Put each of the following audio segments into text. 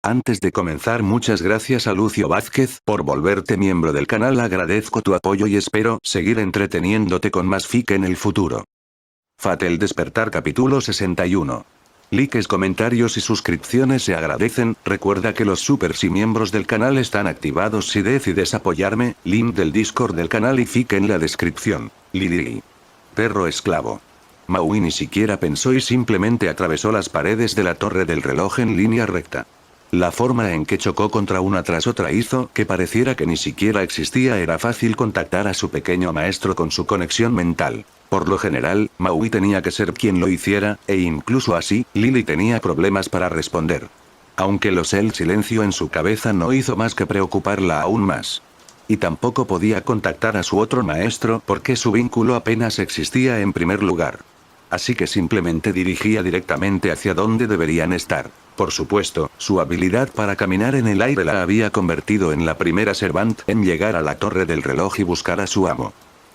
Antes de comenzar, muchas gracias a Lucio Vázquez por volverte miembro del canal. Agradezco tu apoyo y espero seguir entreteniéndote con más fic en el futuro. Fate el despertar capítulo 61. Likes, comentarios y suscripciones se agradecen. Recuerda que los supers y miembros del canal están activados si decides apoyarme. Link del Discord del canal y fic en la descripción. Lili. Perro esclavo. Maui ni siquiera pensó y simplemente atravesó las paredes de la torre del reloj en línea recta. La forma en que chocó contra una tras otra hizo que pareciera que ni siquiera existía. Era fácil contactar a su pequeño maestro con su conexión mental. Por lo general, Maui tenía que ser quien lo hiciera, e incluso así, Lily tenía problemas para responder. Aunque lo sé, el silencio en su cabeza no hizo más que preocuparla aún más. Y tampoco podía contactar a su otro maestro porque su vínculo apenas existía en primer lugar. Así que simplemente dirigía directamente hacia donde deberían estar. Por supuesto, su habilidad para caminar en el aire la había convertido en la primera servant en llegar a la torre del reloj y buscar a su amo.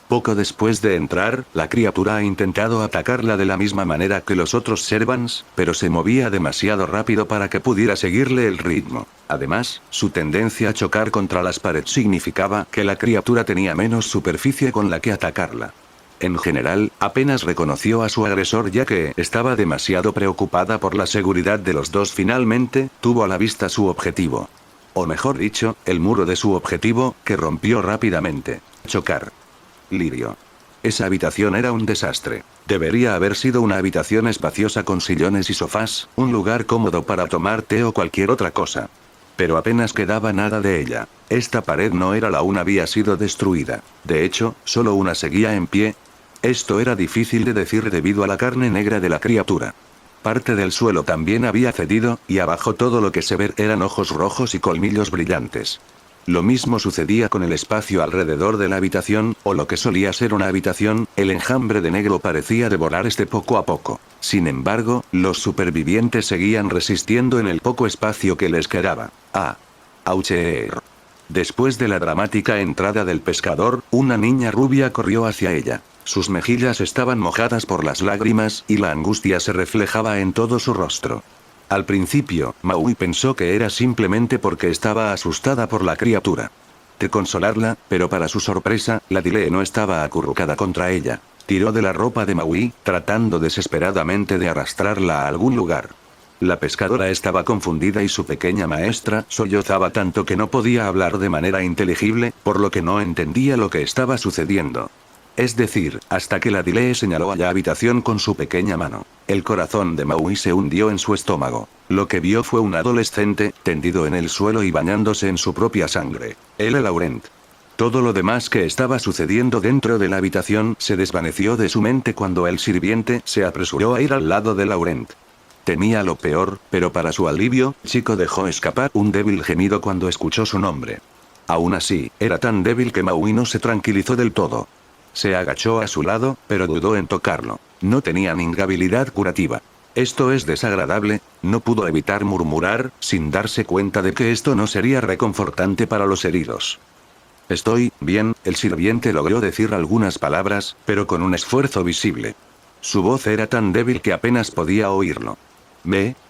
Poco después de entrar, la criatura ha intentado atacarla de la misma manera que los otros servants, pero se movía demasiado rápido para que pudiera seguirle el ritmo. Además, su tendencia a chocar contra las paredes significaba que la criatura tenía menos superficie con la que atacarla. En general, apenas reconoció a su agresor ya que estaba demasiado preocupada por la seguridad de los dos. Finalmente, tuvo a la vista su objetivo. O mejor dicho, el muro de su objetivo, que rompió rápidamente. Chocar. Lirio. Esa habitación era un desastre. Debería haber sido una habitación espaciosa con sillones y sofás, un lugar cómodo para tomar té o cualquier otra cosa. Pero apenas quedaba nada de ella. Esta pared no era la una, había sido destruida. De hecho, solo una seguía en pie. Esto era difícil de decir debido a la carne negra de la criatura. Parte del suelo también había cedido, y abajo todo lo que se ve eran ojos rojos y colmillos brillantes. Lo mismo sucedía con el espacio alrededor de la habitación, o lo que solía ser una habitación. El enjambre de negro parecía devorar poco a poco. Sin embargo, los supervivientes seguían resistiendo en el poco espacio que les quedaba. Aucheer. Después de la dramática entrada del pescador, una niña rubia corrió hacia ella. Sus mejillas estaban mojadas por las lágrimas y la angustia se reflejaba en todo su rostro. Al principio, Maui pensó que era simplemente porque estaba asustada por la criatura. De consolarla, pero para su sorpresa, la Dile no estaba acurrucada contra ella. Tiró de la ropa de Maui, tratando desesperadamente de arrastrarla a algún lugar. La pescadora estaba confundida y su pequeña maestra sollozaba tanto que no podía hablar de manera inteligible, por lo que no entendía lo que estaba sucediendo. Es decir, hasta que la Dile señaló a la habitación con su pequeña mano. El corazón de Maui se hundió en su estómago. Lo que vio fue un adolescente, tendido en el suelo y bañándose en su propia sangre. L. Laurent. Todo lo demás que estaba sucediendo dentro de la habitación se desvaneció de su mente cuando el sirviente se apresuró a ir al lado de Laurent. Temía lo peor, pero para su alivio, Chico dejó escapar un débil gemido cuando escuchó su nombre. Aún así, era tan débil que Maui no se tranquilizó del todo. Se agachó a su lado, pero dudó en tocarlo. No tenía ninguna habilidad curativa. Esto es desagradable, no pudo evitar murmurar, sin darse cuenta de que esto no sería reconfortante para los heridos. Estoy bien, el sirviente logró decir algunas palabras, pero con un esfuerzo visible. Su voz era tan débil que apenas podía oírlo.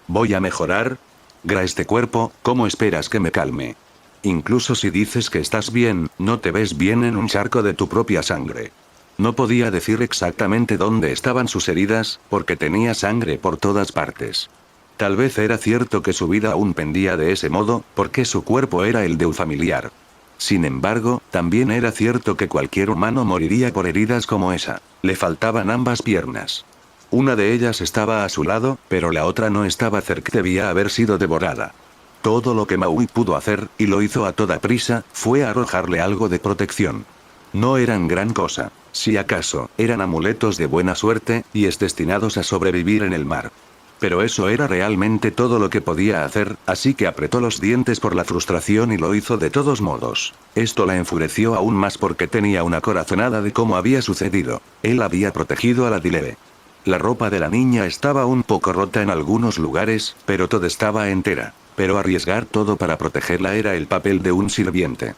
Voy a mejorar. Este cuerpo, ¿cómo esperas que me calme? Incluso si dices que estás bien, no te ves bien en un charco de tu propia sangre. No podía decir exactamente dónde estaban sus heridas, porque tenía sangre por todas partes. Tal vez era cierto que su vida aún pendía de ese modo, porque su cuerpo era el de un familiar. Sin embargo, también era cierto que cualquier humano moriría por heridas como esa. Le faltaban ambas piernas. Una de ellas estaba a su lado, pero la otra no estaba cerca, debía haber sido devorada. Todo lo que Maui pudo hacer, y lo hizo a toda prisa, fue arrojarle algo de protección. No eran gran cosa. Si acaso, eran amuletos de buena suerte, y destinados a sobrevivir en el mar. Pero eso era realmente todo lo que podía hacer, así que apretó los dientes por la frustración y lo hizo de todos modos. Esto la enfureció aún más porque tenía una corazonada de cómo había sucedido. Él había protegido a la Dile. La ropa de la niña estaba un poco rota en algunos lugares, pero toda estaba entera. Pero arriesgar todo para protegerla era el papel de un sirviente.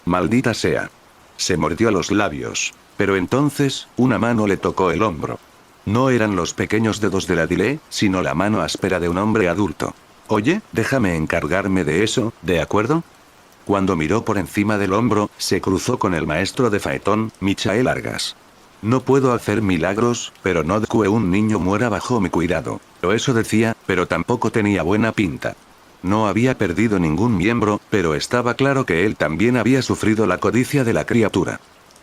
Maldita sea. Se mordió los labios. Pero entonces, una mano le tocó el hombro. No eran los pequeños dedos de la Dile, sino la mano áspera de un hombre adulto. Oye, déjame encargarme de eso, ¿de acuerdo? Cuando miró por encima del hombro, se cruzó con el maestro de Faetón, Michael Argas. No puedo hacer milagros, pero no que un niño muera bajo mi cuidado. O eso decía, pero tampoco tenía buena pinta. No había perdido ningún miembro, pero estaba claro que él también había sufrido la codicia de la criatura.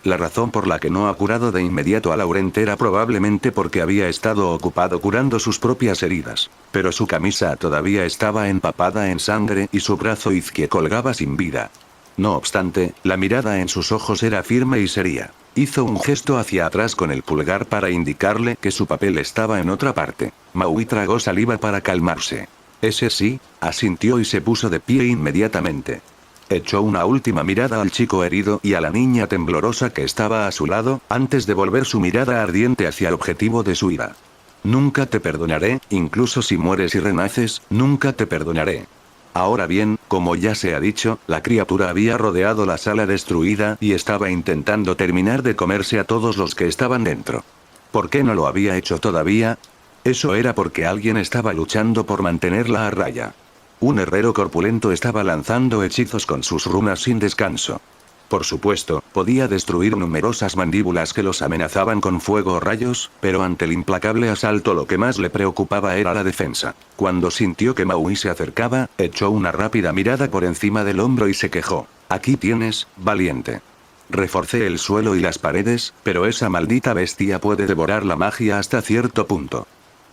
La razón por la que no ha curado de inmediato a Laurent era probablemente porque había estado ocupado curando sus propias heridas. Pero su camisa todavía estaba empapada en sangre y su brazo izquierdo colgaba sin vida. No obstante, la mirada en sus ojos era firme y seria. Hizo un gesto hacia atrás con el pulgar para indicarle que su papel estaba en otra parte. Maui tragó saliva para calmarse. Ese sí, asintió y se puso de pie inmediatamente. Echó una última mirada al chico herido y a la niña temblorosa que estaba a su lado, antes de volver su mirada ardiente hacia el objetivo de su ira. Nunca te perdonaré, incluso si mueres y renaces, nunca te perdonaré. Ahora bien, como ya se ha dicho, la criatura había rodeado la sala destruida y estaba intentando terminar de comerse a todos los que estaban dentro. ¿Por qué no lo había hecho todavía? Eso era porque alguien estaba luchando por mantenerla a raya. Un herrero corpulento estaba lanzando hechizos con sus runas sin descanso. Por supuesto, podía destruir numerosas mandíbulas que los amenazaban con fuego o rayos, pero ante el implacable asalto lo que más le preocupaba era la defensa. Cuando sintió que Maui se acercaba, echó una rápida mirada por encima del hombro y se quejó. Aquí tienes, valiente. Reforcé el suelo y las paredes, pero esa maldita bestia puede devorar la magia hasta cierto punto.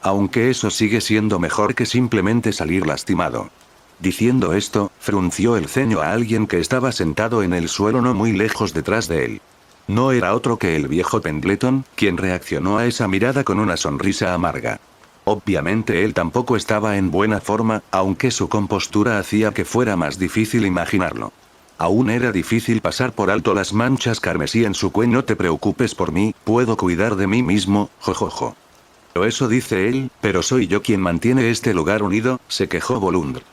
Aunque eso sigue siendo mejor que simplemente salir lastimado. Diciendo esto, frunció el ceño a alguien que estaba sentado en el suelo no muy lejos detrás de él. No era otro que el viejo Pendleton, quien reaccionó a esa mirada con una sonrisa amarga. Obviamente él tampoco estaba en buena forma, aunque su compostura hacía que fuera más difícil imaginarlo. Aún era difícil pasar por alto las manchas carmesí en su cuello. No te preocupes por mí, puedo cuidar de mí mismo, jojojo. Pero eso dice él, pero soy yo quien mantiene este lugar unido, se quejó Volundr.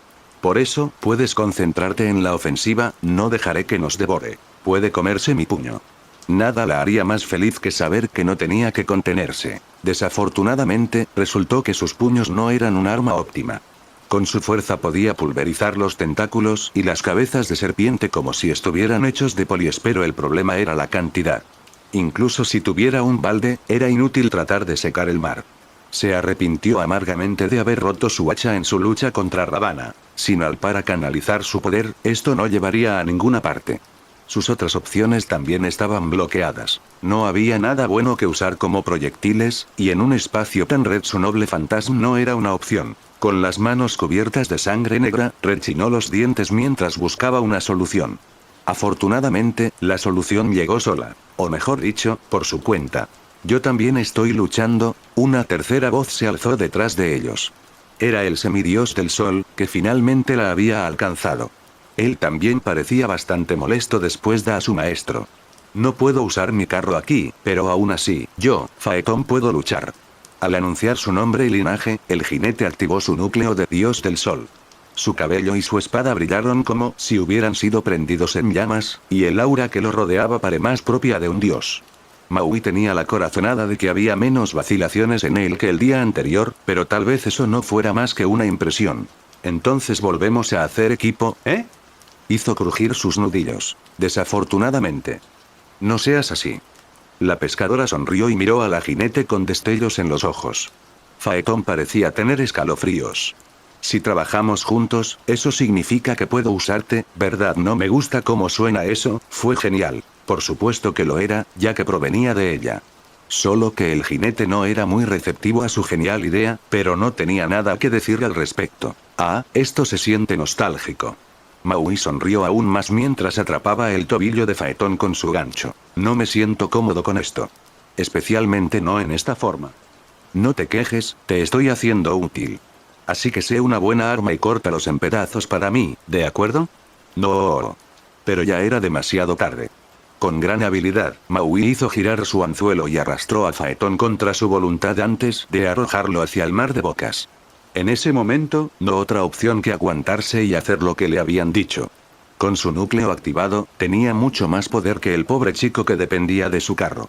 Por eso, puedes concentrarte en la ofensiva, no dejaré que nos devore. Puede comerse mi puño. Nada la haría más feliz que saber que no tenía que contenerse. Desafortunadamente, resultó que sus puños no eran un arma óptima. Con su fuerza podía pulverizar los tentáculos y las cabezas de serpiente como si estuvieran hechos de poliéster. El problema era la cantidad. Incluso si tuviera un balde, era inútil tratar de secar el mar. Se arrepintió amargamente de haber roto su hacha en su lucha contra Ravana. Sin Al para canalizar su poder, esto no llevaría a ninguna parte. Sus otras opciones también estaban bloqueadas. No había nada bueno que usar como proyectiles, y en un espacio tan red su noble fantasma no era una opción. Con las manos cubiertas de sangre negra, rechinó los dientes mientras buscaba una solución. Afortunadamente, la solución llegó sola. O mejor dicho, por su cuenta. Yo también estoy luchando, una tercera voz se alzó detrás de ellos. Era el semidios del sol, que finalmente la había alcanzado. Él también parecía bastante molesto después de a su maestro. No puedo usar mi carro aquí, pero aún así, yo, Faetón, puedo luchar. Al anunciar su nombre y linaje, el jinete activó su núcleo de dios del sol. Su cabello y su espada brillaron como si hubieran sido prendidos en llamas, y el aura que lo rodeaba parecía más propia de un dios. Maui tenía la corazonada de que había menos vacilaciones en él que el día anterior, pero tal vez eso no fuera más que una impresión. Entonces volvemos a hacer equipo, ¿eh? Hizo crujir sus nudillos. Desafortunadamente. No seas así. La pescadora sonrió y miró a la jinete con destellos en los ojos. Faetón parecía tener escalofríos. Si trabajamos juntos, eso significa que puedo usarte, ¿verdad? No me gusta cómo suena eso, fue genial. Por supuesto que lo era, ya que provenía de ella. Solo que el jinete no era muy receptivo a su genial idea, pero no tenía nada que decir al respecto. Ah, esto se siente nostálgico. Maui sonrió aún más mientras atrapaba el tobillo de Faetón con su gancho. No me siento cómodo con esto. Especialmente no en esta forma. No te quejes, te estoy haciendo útil. Así que sé una buena arma y córtalos en pedazos para mí, ¿de acuerdo? No. Pero ya era demasiado tarde. Con gran habilidad, Maui hizo girar su anzuelo y arrastró a Faetón contra su voluntad antes de arrojarlo hacia el mar de bocas. En ese momento, no otra opción que aguantarse y hacer lo que le habían dicho. Con su núcleo activado, tenía mucho más poder que el pobre chico que dependía de su carro.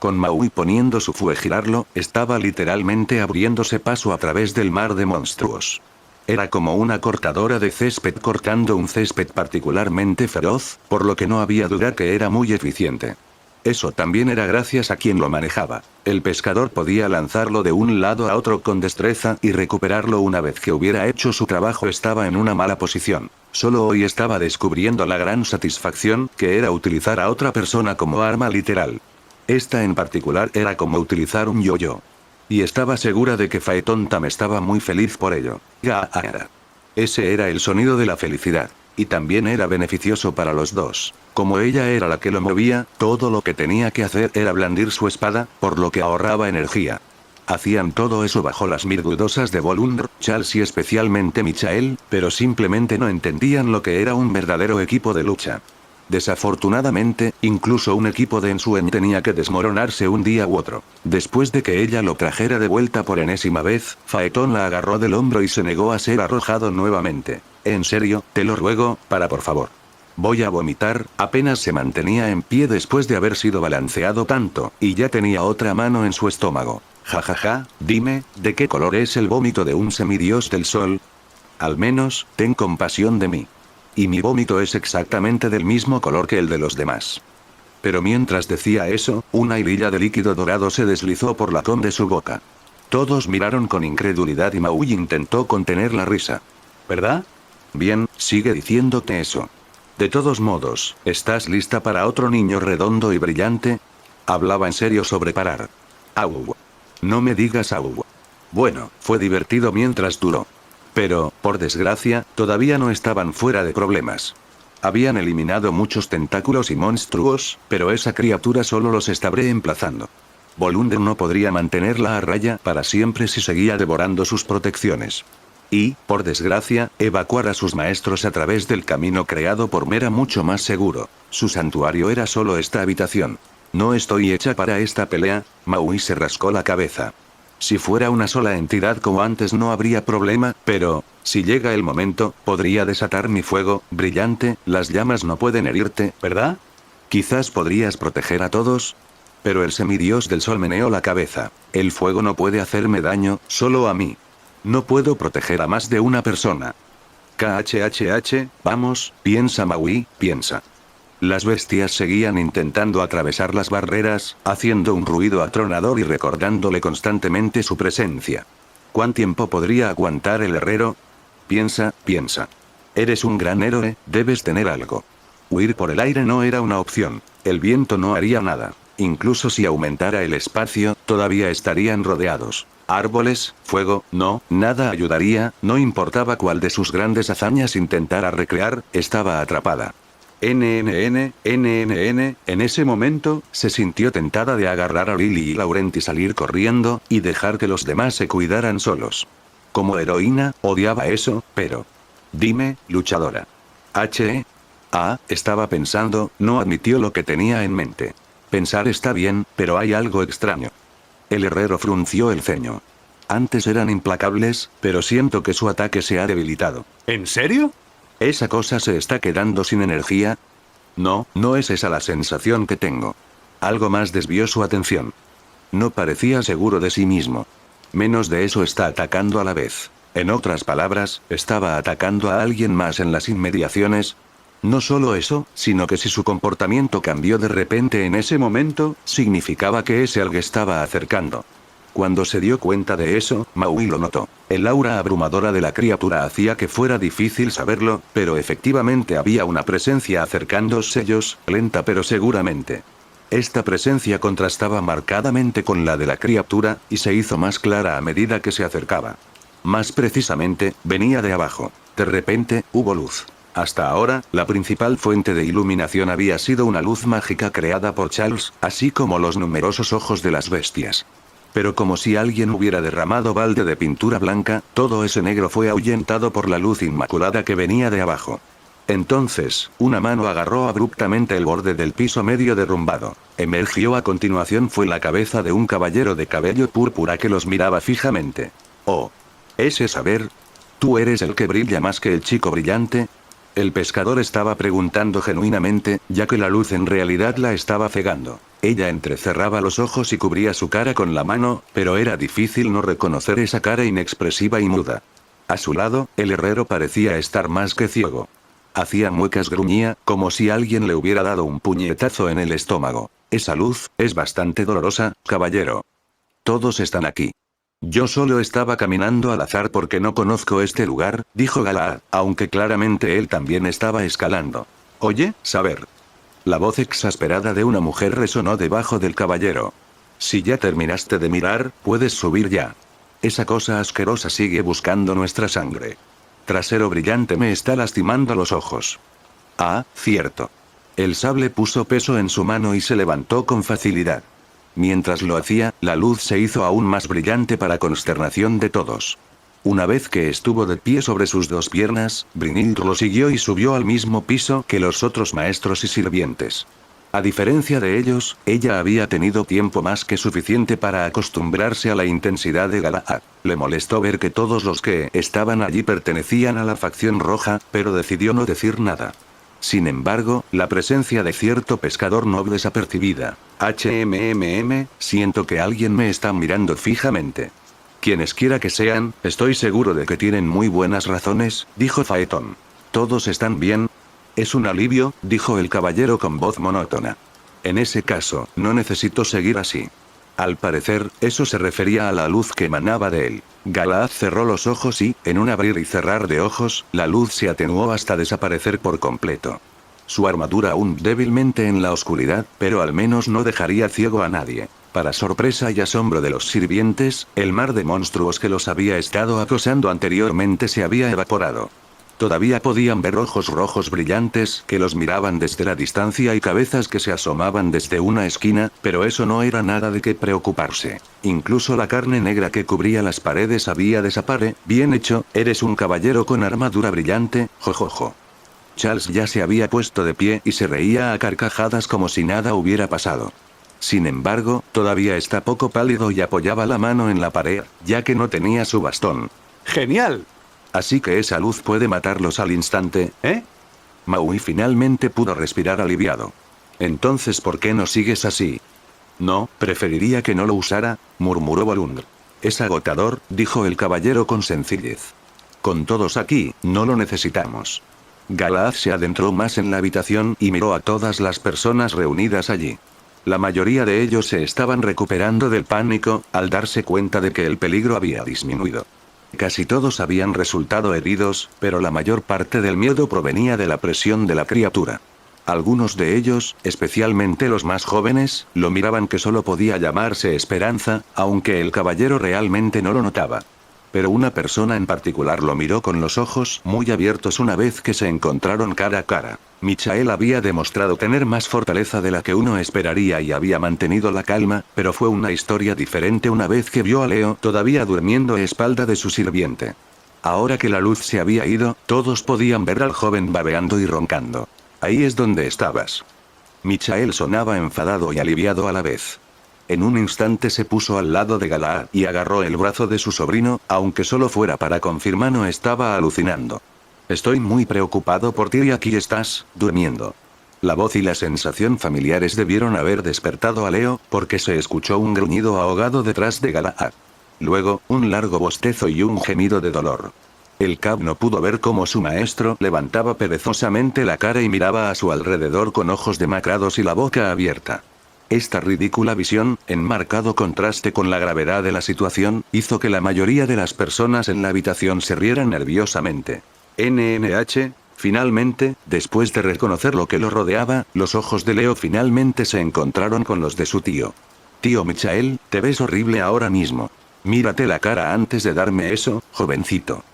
Con Maui poniendo su fue girarlo, estaba literalmente abriéndose paso a través del mar de monstruos. Era como una cortadora de césped cortando un césped particularmente feroz, por lo que no había duda que era muy eficiente. Eso también era gracias a quien lo manejaba. El pescador podía lanzarlo de un lado a otro con destreza y recuperarlo una vez que hubiera hecho su trabajo. Estaba en una mala posición. Solo hoy estaba descubriendo la gran satisfacción que era utilizar a otra persona como arma literal. Esta en particular era como utilizar un yo-yo. Y estaba segura de que Phaeton Tam estaba muy feliz por ello. Gaara. Ese era el sonido de la felicidad. Y también era beneficioso para los dos. Como ella era la que lo movía, todo lo que tenía que hacer era blandir su espada, por lo que ahorraba energía. Hacían todo eso bajo las mirgudosas de Volundr, Charles y especialmente Michael, pero simplemente no entendían lo que era un verdadero equipo de lucha. Desafortunadamente, incluso un equipo de ensueño tenía que desmoronarse un día u otro. Después de que ella lo trajera de vuelta por enésima vez, Phaeton la agarró del hombro y se negó a ser arrojado nuevamente. En serio, te lo ruego, por favor. Voy a vomitar. Apenas se mantenía en pie después de haber sido balanceado tanto, y ya tenía otra mano en su estómago. Jajaja, dime, ¿de qué color es el vómito de un semidios del sol? Al menos, ten compasión de mí. Y mi vómito es exactamente del mismo color que el de los demás. Pero mientras decía eso, una hililla de líquido dorado se deslizó por la con de su boca. Todos miraron con incredulidad y Maui intentó contener la risa. ¿Verdad? Bien, sigue diciéndote eso. De todos modos, ¿estás lista para otro niño redondo y brillante? Hablaba en serio sobre parar. Au. No me digas au. Bueno, fue divertido mientras duró. Pero, por desgracia, todavía no estaban fuera de problemas. Habían eliminado muchos tentáculos y monstruos, pero esa criatura solo los estaba reemplazando. Volundr no podría mantenerla a raya para siempre si seguía devorando sus protecciones. Y, por desgracia, evacuar a sus maestros a través del camino creado por Mera mucho más seguro. Su santuario era solo esta habitación. No estoy hecha para esta pelea. Maui se rascó la cabeza. Si fuera una sola entidad como antes no habría problema, pero, si llega el momento, podría desatar mi fuego brillante. Las llamas no pueden herirte, ¿verdad? Quizás podrías proteger a todos. Pero el semidios del sol meneó la cabeza. El fuego no puede hacerme daño, solo a mí. No puedo proteger a más de una persona. KHHH, vamos, piensa Maui, piensa. Las bestias seguían intentando atravesar las barreras, haciendo un ruido atronador y recordándole constantemente su presencia. ¿Cuán tiempo podría aguantar el herrero? Piensa. Eres un gran héroe, debes tener algo. Huir por el aire no era una opción. El viento no haría nada. Incluso si aumentara el espacio, todavía estarían rodeados. Árboles, fuego, no, nada ayudaría, no importaba cuál de sus grandes hazañas intentara recrear, estaba atrapada. En ese momento, se sintió tentada de agarrar a Lily y Laurent y salir corriendo, y dejar que los demás se cuidaran solos. Como heroína, odiaba eso, pero... Dime, luchadora. Estaba pensando, no admitió lo que tenía en mente. Pensar está bien, pero hay algo extraño. El herrero frunció el ceño. Antes eran implacables, pero siento que su ataque se ha debilitado. ¿En serio? ¿Esa cosa se está quedando sin energía? No, no es esa la sensación que tengo. Algo más desvió su atención. No parecía seguro de sí mismo. Menos de eso está atacando a la vez. En otras palabras, estaba atacando a alguien más en las inmediaciones. No solo eso, sino que si su comportamiento cambió de repente en ese momento, significaba que ese algo estaba acercando. Cuando se dio cuenta de eso, Maui lo notó. El aura abrumadora de la criatura hacía que fuera difícil saberlo, pero efectivamente había una presencia acercándose ellos, lenta pero seguramente. Esta presencia contrastaba marcadamente con la de la criatura, y se hizo más clara a medida que se acercaba. Más precisamente, venía de abajo. De repente, hubo luz. Hasta ahora, la principal fuente de iluminación había sido una luz mágica creada por Charles, así como los numerosos ojos de las bestias. Pero como si alguien hubiera derramado balde de pintura blanca, todo ese negro fue ahuyentado por la luz inmaculada que venía de abajo. Entonces, una mano agarró abruptamente el borde del piso medio derrumbado. Emergió a continuación fue la cabeza de un caballero de cabello púrpura que los miraba fijamente. Oh. ¿Ese saber? ¿Tú eres el que brilla más que el chico brillante? El pescador estaba preguntando genuinamente, ya que la luz en realidad la estaba cegando. Ella entrecerraba los ojos y cubría su cara con la mano, pero era difícil no reconocer esa cara inexpresiva y muda. A su lado, el herrero parecía estar más que ciego. Hacía muecas, gruñía, como si alguien le hubiera dado un puñetazo en el estómago. Esa luz, es bastante dolorosa, caballero. Todos están aquí. Yo solo estaba caminando al azar porque no conozco este lugar, dijo Galaad, aunque claramente él también estaba escalando. Oye, saber. La voz exasperada de una mujer resonó debajo del caballero. Si ya terminaste de mirar, puedes subir ya. Esa cosa asquerosa sigue buscando nuestra sangre. Trasero brillante me está lastimando los ojos. Ah, cierto. El sable puso peso en su mano y se levantó con facilidad. Mientras lo hacía, la luz se hizo aún más brillante para consternación de todos. Una vez que estuvo de pie sobre sus dos piernas, Brynhilde lo siguió y subió al mismo piso que los otros maestros y sirvientes. A diferencia de ellos, ella había tenido tiempo más que suficiente para acostumbrarse a la intensidad de Galaad. Le molestó ver que todos los que estaban allí pertenecían a la facción roja, pero decidió no decir nada. Sin embargo, la presencia de cierto pescador no desapercibida. Siento que alguien me está mirando fijamente. Quienes quiera que sean, estoy seguro de que tienen muy buenas razones, dijo Phaeton. ¿Todos están bien? Es un alivio, dijo el caballero con voz monótona. En ese caso, no necesito seguir así. Al parecer, eso se refería a la luz que emanaba de él. Galaad cerró los ojos y, en un abrir y cerrar de ojos, la luz se atenuó hasta desaparecer por completo. Su armadura aún débilmente en la oscuridad, pero al menos no dejaría ciego a nadie. Para sorpresa y asombro de los sirvientes, el mar de monstruos que los había estado acosando anteriormente se había evaporado. Todavía podían ver ojos rojos brillantes que los miraban desde la distancia y cabezas que se asomaban desde una esquina, pero eso no era nada de qué preocuparse. Incluso la carne negra que cubría las paredes había desaparecido. Bien hecho, eres un caballero con armadura brillante, jojojo. Charles ya se había puesto de pie y se reía a carcajadas como si nada hubiera pasado. Sin embargo, todavía está poco pálido y apoyaba la mano en la pared, ya que no tenía su bastón. ¡Genial! Así que esa luz puede matarlos al instante, ¿eh? Maui finalmente pudo respirar aliviado. Entonces, ¿por qué no sigues así? No, preferiría que no lo usara, murmuró Volundr. Es agotador, dijo el caballero con sencillez. Con todos aquí, no lo necesitamos. Galaad se adentró más en la habitación y miró a todas las personas reunidas allí. La mayoría de ellos se estaban recuperando del pánico, al darse cuenta de que el peligro había disminuido. Casi todos habían resultado heridos, pero la mayor parte del miedo provenía de la presión de la criatura. Algunos de ellos, especialmente los más jóvenes, lo miraban que solo podía llamarse esperanza, aunque el caballero realmente no lo notaba. Pero una persona en particular lo miró con los ojos muy abiertos una vez que se encontraron cara a cara. Michael había demostrado tener más fortaleza de la que uno esperaría y había mantenido la calma, pero fue una historia diferente una vez que vio a Leo todavía durmiendo a espalda de su sirviente. Ahora que la luz se había ido, todos podían ver al joven babeando y roncando. Ahí es donde estabas. Michael sonaba enfadado y aliviado a la vez. En un instante se puso al lado de Galaad y agarró el brazo de su sobrino, aunque solo fuera para confirmar no estaba alucinando. Estoy muy preocupado por ti y aquí estás, durmiendo. La voz y la sensación familiares debieron haber despertado a Leo, porque se escuchó un gruñido ahogado detrás de Galaad. Luego, un largo bostezo y un gemido de dolor. El cab no pudo ver cómo su maestro levantaba perezosamente la cara y miraba a su alrededor con ojos demacrados y la boca abierta. Esta ridícula visión, en marcado contraste con la gravedad de la situación, hizo que la mayoría de las personas en la habitación se rieran nerviosamente. Finalmente, después de reconocer lo que lo rodeaba, los ojos de Leo finalmente se encontraron con los de su tío. Tío Michael, te ves horrible ahora mismo. Mírate la cara antes de darme eso, jovencito.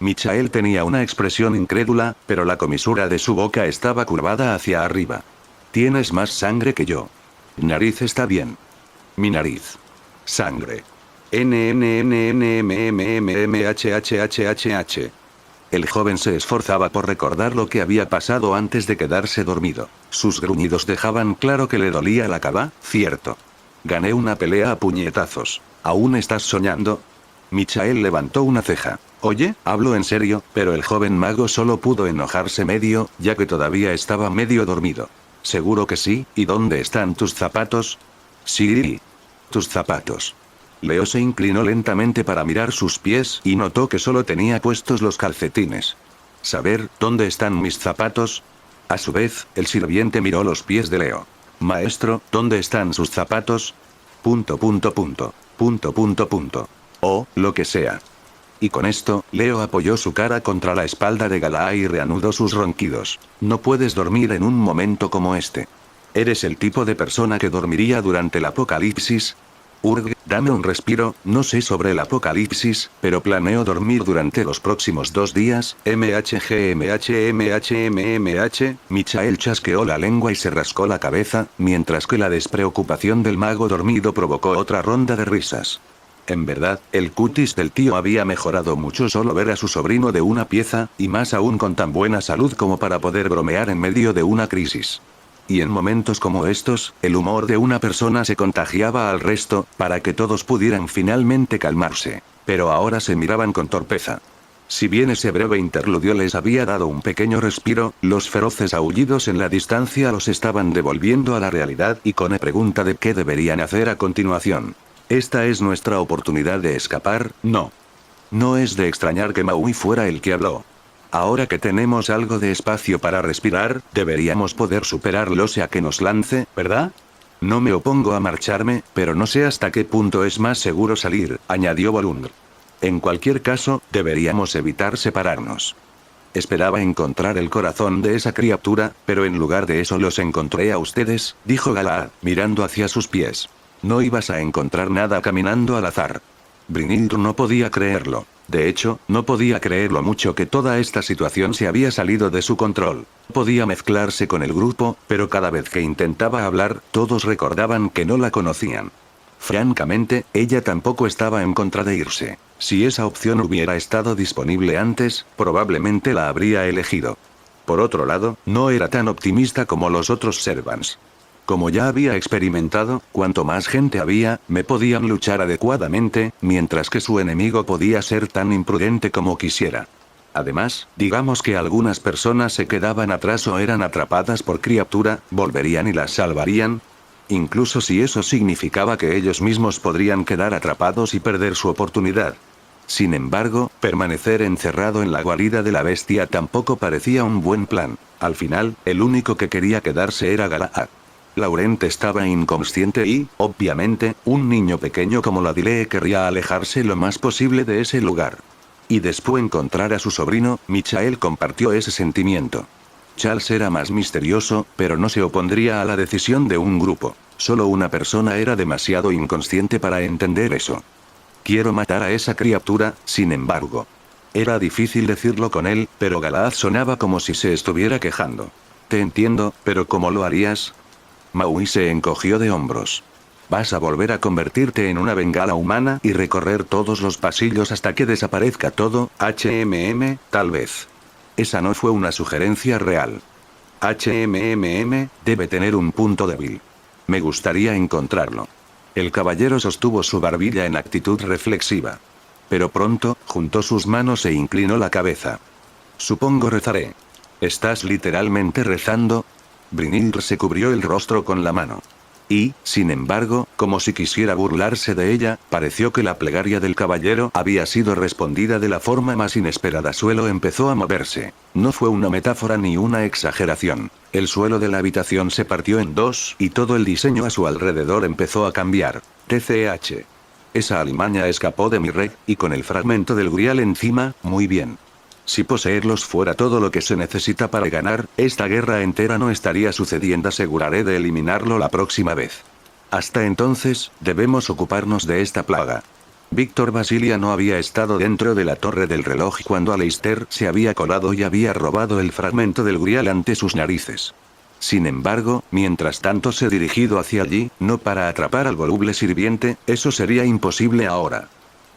Michael tenía una expresión incrédula, pero la comisura de su boca estaba curvada hacia arriba. Tienes más sangre que yo. Nariz está bien. Mi nariz. Sangre. NNNNMMMMHHHHH. El joven se esforzaba por recordar lo que había pasado antes de quedarse dormido. Sus gruñidos dejaban claro que le dolía la cava, cierto. Gané una pelea a puñetazos. ¿Aún estás soñando? Michael levantó una ceja. Oye, hablo en serio, pero el joven mago solo pudo enojarse medio, ya que todavía estaba medio dormido. Seguro que sí, ¿y dónde están tus zapatos? Sí. Tus zapatos. Leo se inclinó lentamente para mirar sus pies y notó que solo tenía puestos los calcetines. ¿Saber dónde están mis zapatos? A su vez, el sirviente miró los pies de Leo. Maestro, ¿dónde están sus zapatos? ... O, lo que sea. Y con esto, Leo apoyó su cara contra la espalda de Galaa y reanudó sus ronquidos. No puedes dormir en un momento como este. ¿Eres el tipo de persona que dormiría durante el apocalipsis? Urg, dame un respiro, no sé sobre el apocalipsis, pero planeo dormir durante los próximos 2 días, Michael chasqueó la lengua y se rascó la cabeza, mientras que la despreocupación del mago dormido provocó otra ronda de risas. En verdad, el cutis del tío había mejorado mucho solo ver a su sobrino de una pieza, y más aún con tan buena salud como para poder bromear en medio de una crisis. Y en momentos como estos, el humor de una persona se contagiaba al resto, para que todos pudieran finalmente calmarse. Pero ahora se miraban con torpeza. Si bien ese breve interludio les había dado un pequeño respiro, los feroces aullidos en la distancia los estaban devolviendo a la realidad y con la pregunta de qué deberían hacer a continuación. Esta es nuestra oportunidad de escapar, ¿no? No es de extrañar que Maui fuera el que habló. Ahora que tenemos algo de espacio para respirar, deberíamos poder superarlo sea que nos lance, ¿verdad? No me opongo a marcharme, pero no sé hasta qué punto es más seguro salir, añadió Volundr. En cualquier caso, deberíamos evitar separarnos. Esperaba encontrar el corazón de esa criatura, pero en lugar de eso los encontré a ustedes, dijo Galaa, mirando hacia sus pies. No ibas a encontrar nada caminando al azar. Brynhildr no podía creerlo. De hecho, no podía creer lo mucho que toda esta situación se había salido de su control. Podía mezclarse con el grupo, pero cada vez que intentaba hablar, todos recordaban que no la conocían. Francamente, ella tampoco estaba en contra de irse. Si esa opción hubiera estado disponible antes, probablemente la habría elegido. Por otro lado, no era tan optimista como los otros servants. Como ya había experimentado, cuanto más gente había, me podían luchar adecuadamente, mientras que su enemigo podía ser tan imprudente como quisiera. Además, digamos que algunas personas se quedaban atrás o eran atrapadas por criatura, volverían y las salvarían. Incluso si eso significaba que ellos mismos podrían quedar atrapados y perder su oportunidad. Sin embargo, permanecer encerrado en la guarida de la bestia tampoco parecía un buen plan. Al final, el único que quería quedarse era Galaa. Laurent estaba inconsciente y, obviamente, un niño pequeño como la Dilee querría alejarse lo más posible de ese lugar. Y después encontrar a su sobrino, Michael compartió ese sentimiento. Charles era más misterioso, pero no se opondría a la decisión de un grupo. Solo una persona era demasiado inconsciente para entender eso. Quiero matar a esa criatura, sin embargo. Era difícil decirlo con él, pero Galaa sonaba como si se estuviera quejando. Te entiendo, pero ¿cómo lo harías? Maui se encogió de hombros. Vas a volver a convertirte en una bengala humana y recorrer todos los pasillos hasta que desaparezca todo, tal vez. Esa no fue una sugerencia real. Debe tener un punto débil. Me gustaría encontrarlo. El caballero sostuvo su barbilla en actitud reflexiva. Pero pronto, juntó sus manos e inclinó la cabeza. Supongo rezaré. ¿Estás literalmente rezando? Brynhildr se cubrió el rostro con la mano. Y, sin embargo, como si quisiera burlarse de ella, pareció que la plegaria del caballero había sido respondida de la forma más inesperada. El suelo empezó a moverse. No fue una metáfora ni una exageración. El suelo de la habitación se partió en dos y todo el diseño a su alrededor empezó a cambiar. TCH. Esa alimaña escapó de mi red, y con el fragmento del grial encima, muy bien. Si poseerlos fuera todo lo que se necesita para ganar, esta guerra entera no estaría sucediendo. Aseguraré de eliminarlo la próxima vez. Hasta entonces, debemos ocuparnos de esta plaga. Víctor Basilia no había estado dentro de la torre del reloj cuando Aleister se había colado y había robado el fragmento del grial ante sus narices. Sin embargo, mientras tanto se dirigido hacia allí, no para atrapar al voluble sirviente, eso sería imposible ahora.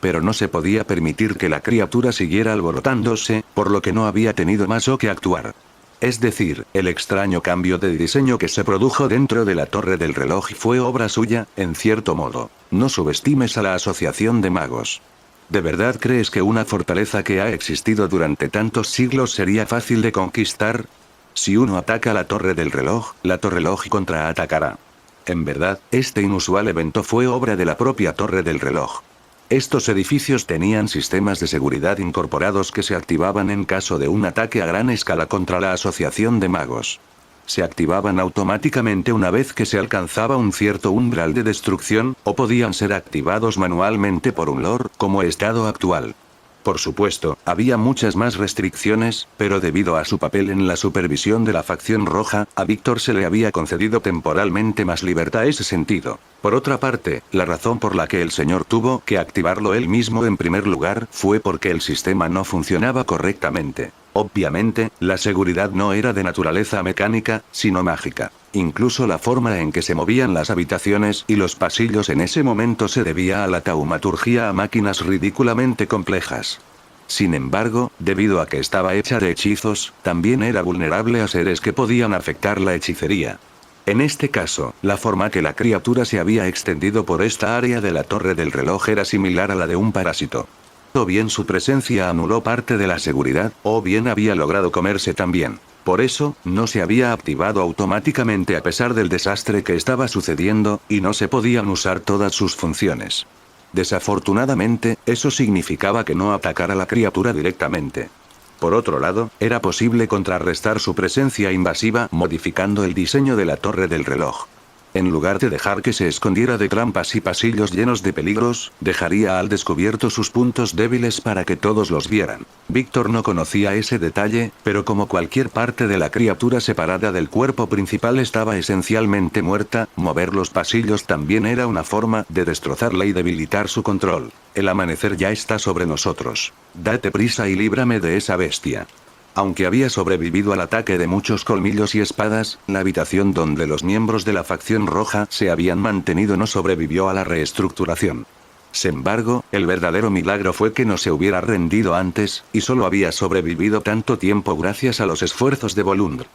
Pero no se podía permitir que la criatura siguiera alborotándose, por lo que no había tenido más que actuar. Es decir, el extraño cambio de diseño que se produjo dentro de la torre del reloj fue obra suya, en cierto modo. No subestimes a la asociación de magos. ¿De verdad crees que una fortaleza que ha existido durante tantos siglos sería fácil de conquistar? Si uno ataca la torre del reloj, la torreloj contraatacará. En verdad, este inusual evento fue obra de la propia torre del reloj. Estos edificios tenían sistemas de seguridad incorporados que se activaban en caso de un ataque a gran escala contra la Asociación de Magos. Se activaban automáticamente una vez que se alcanzaba un cierto umbral de destrucción, o podían ser activados manualmente por un lord, como estado actual. Por supuesto, había muchas más restricciones, pero debido a su papel en la supervisión de la facción roja, a Víctor se le había concedido temporalmente más libertad en ese sentido. Por otra parte, la razón por la que el señor tuvo que activarlo él mismo en primer lugar fue porque el sistema no funcionaba correctamente. Obviamente, la seguridad no era de naturaleza mecánica, sino mágica. Incluso la forma en que se movían las habitaciones y los pasillos en ese momento se debía a la taumaturgia a máquinas ridículamente complejas. Sin embargo, debido a que estaba hecha de hechizos, también era vulnerable a seres que podían afectar la hechicería. En este caso, la forma que la criatura se había extendido por esta área de la torre del reloj era similar a la de un parásito. O bien su presencia anuló parte de la seguridad, o bien había logrado comerse también. Por eso, no se había activado automáticamente a pesar del desastre que estaba sucediendo, y no se podían usar todas sus funciones. Desafortunadamente, eso significaba que no atacara a la criatura directamente. Por otro lado, era posible contrarrestar su presencia invasiva modificando el diseño de la torre del reloj. En lugar de dejar que se escondiera de trampas y pasillos llenos de peligros, dejaría al descubierto sus puntos débiles para que todos los vieran. Víctor no conocía ese detalle, pero como cualquier parte de la criatura separada del cuerpo principal estaba esencialmente muerta, mover los pasillos también era una forma de destrozarla y debilitar su control. El amanecer ya está sobre nosotros. Date prisa y líbrame de esa bestia. Aunque había sobrevivido al ataque de muchos colmillos y espadas, la habitación donde los miembros de la facción roja se habían mantenido no sobrevivió a la reestructuración. Sin embargo, el verdadero milagro fue que no se hubiera rendido antes, y solo había sobrevivido tanto tiempo gracias a los esfuerzos de Volundr.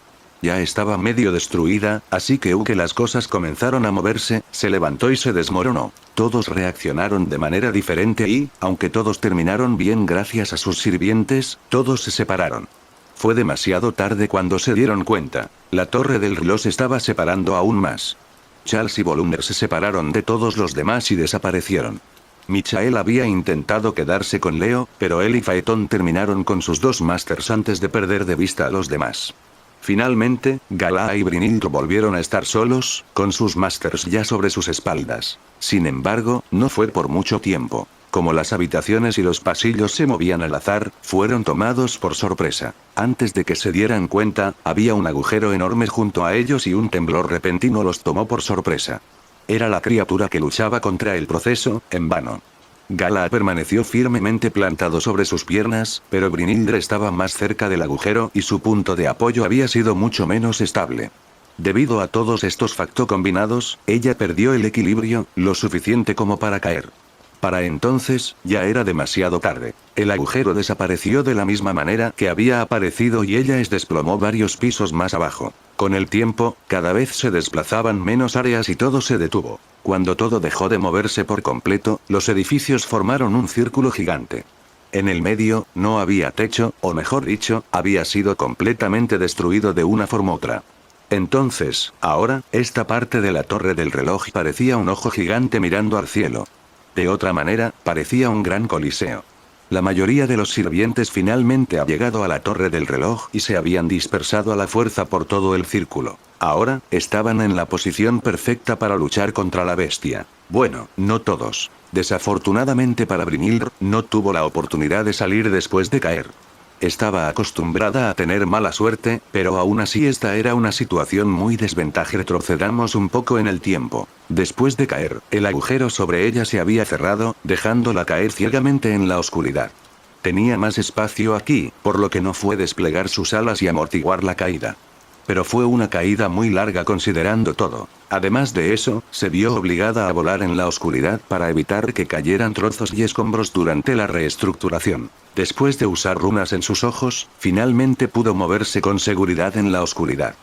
Ya estaba medio destruida, así que las cosas comenzaron a moverse, se levantó y se desmoronó. Todos reaccionaron de manera diferente y, aunque todos terminaron bien gracias a sus sirvientes, todos se separaron. Fue demasiado tarde cuando se dieron cuenta. La torre del reloj se estaba separando aún más. Charles y Volundr se separaron de todos los demás y desaparecieron. Michael había intentado quedarse con Leo, pero él y Phaeton terminaron con sus dos másters antes de perder de vista a los demás. Finalmente, Gala y Brynhildr volvieron a estar solos, con sus másters ya sobre sus espaldas. Sin embargo, no fue por mucho tiempo. Como las habitaciones y los pasillos se movían al azar, fueron tomados por sorpresa. Antes de que se dieran cuenta, había un agujero enorme junto a ellos y un temblor repentino los tomó por sorpresa. Era la criatura que luchaba contra el proceso, en vano. Gala permaneció firmemente plantado sobre sus piernas, pero Brynhildr estaba más cerca del agujero y su punto de apoyo había sido mucho menos estable. Debido a todos estos factores combinados, ella perdió el equilibrio, lo suficiente como para caer. Para entonces, ya era demasiado tarde. El agujero desapareció de la misma manera que había aparecido y ella se desplomó varios pisos más abajo. Con el tiempo, cada vez se desplazaban menos áreas y todo se detuvo. Cuando todo dejó de moverse por completo, los edificios formaron un círculo gigante. En el medio, no había techo, o mejor dicho, había sido completamente destruido de una forma u otra. Entonces, ahora, esta parte de la torre del reloj parecía un ojo gigante mirando al cielo. De otra manera, parecía un gran coliseo. La mayoría de los sirvientes finalmente ha llegado a la torre del reloj y se habían dispersado a la fuerza por todo el círculo. Ahora, estaban en la posición perfecta para luchar contra la bestia. Bueno, no todos. Desafortunadamente para Brynhildr, no tuvo la oportunidad de salir después de caer. Estaba acostumbrada a tener mala suerte, pero aún así esta era una situación muy desventajosa. Retrocedamos un poco en el tiempo. Después de caer, el agujero sobre ella se había cerrado, dejándola caer ciegamente en la oscuridad. Tenía más espacio aquí, por lo que no fue desplegar sus alas y amortiguar la caída. Pero fue una caída muy larga considerando todo. Además de eso, se vio obligada a volar en la oscuridad para evitar que cayeran trozos y escombros durante la reestructuración. Después de usar runas en sus ojos, finalmente pudo moverse con seguridad en la oscuridad.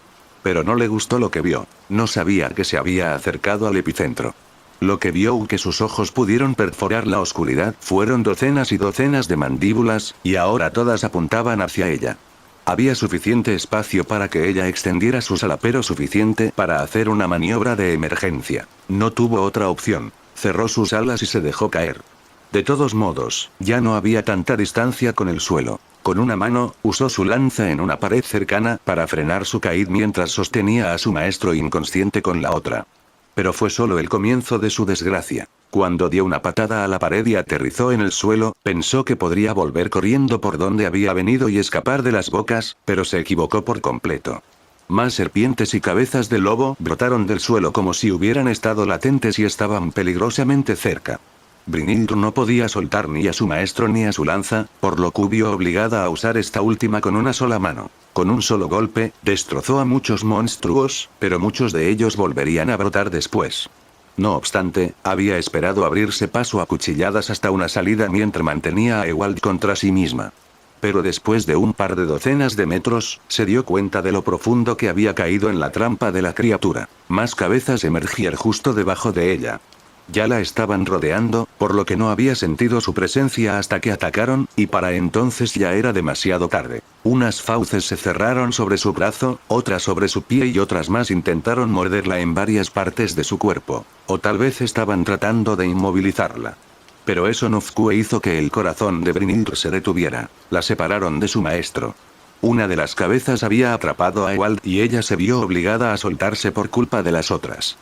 Pero no le gustó lo que vio. No sabía que se había acercado al epicentro. Lo que vio que sus ojos pudieron perforar la oscuridad fueron docenas y docenas de mandíbulas, y ahora todas apuntaban hacia ella. Había suficiente espacio para que ella extendiera sus alas, pero suficiente para hacer una maniobra de emergencia. No tuvo otra opción. Cerró sus alas y se dejó caer. De todos modos, ya no había tanta distancia con el suelo. Con una mano, usó su lanza en una pared cercana para frenar su caída mientras sostenía a su maestro inconsciente con la otra. Pero fue solo el comienzo de su desgracia. Cuando dio una patada a la pared y aterrizó en el suelo, pensó que podría volver corriendo por donde había venido y escapar de las bocas, pero se equivocó por completo. Más serpientes y cabezas de lobo brotaron del suelo como si hubieran estado latentes y estaban peligrosamente cerca. Brynhilde no podía soltar ni a su maestro ni a su lanza, por lo que vio obligada a usar esta última con una sola mano. Con un solo golpe, destrozó a muchos monstruos, pero muchos de ellos volverían a brotar después. No obstante, había esperado abrirse paso a cuchilladas hasta una salida mientras mantenía a Ewald contra sí misma. Pero después de un par de docenas de metros, se dio cuenta de lo profundo que había caído en la trampa de la criatura. Más cabezas emergían justo debajo de ella. Ya la estaban rodeando, por lo que no había sentido su presencia hasta que atacaron, y para entonces ya era demasiado tarde. Unas fauces se cerraron sobre su brazo, otras sobre su pie y otras más intentaron morderla en varias partes de su cuerpo. O tal vez estaban tratando de inmovilizarla. Pero eso no hizo que el corazón de Brynhilde se detuviera. La separaron de su maestro. Una de las cabezas había atrapado a Ewald y ella se vio obligada a soltarse por culpa de las otras.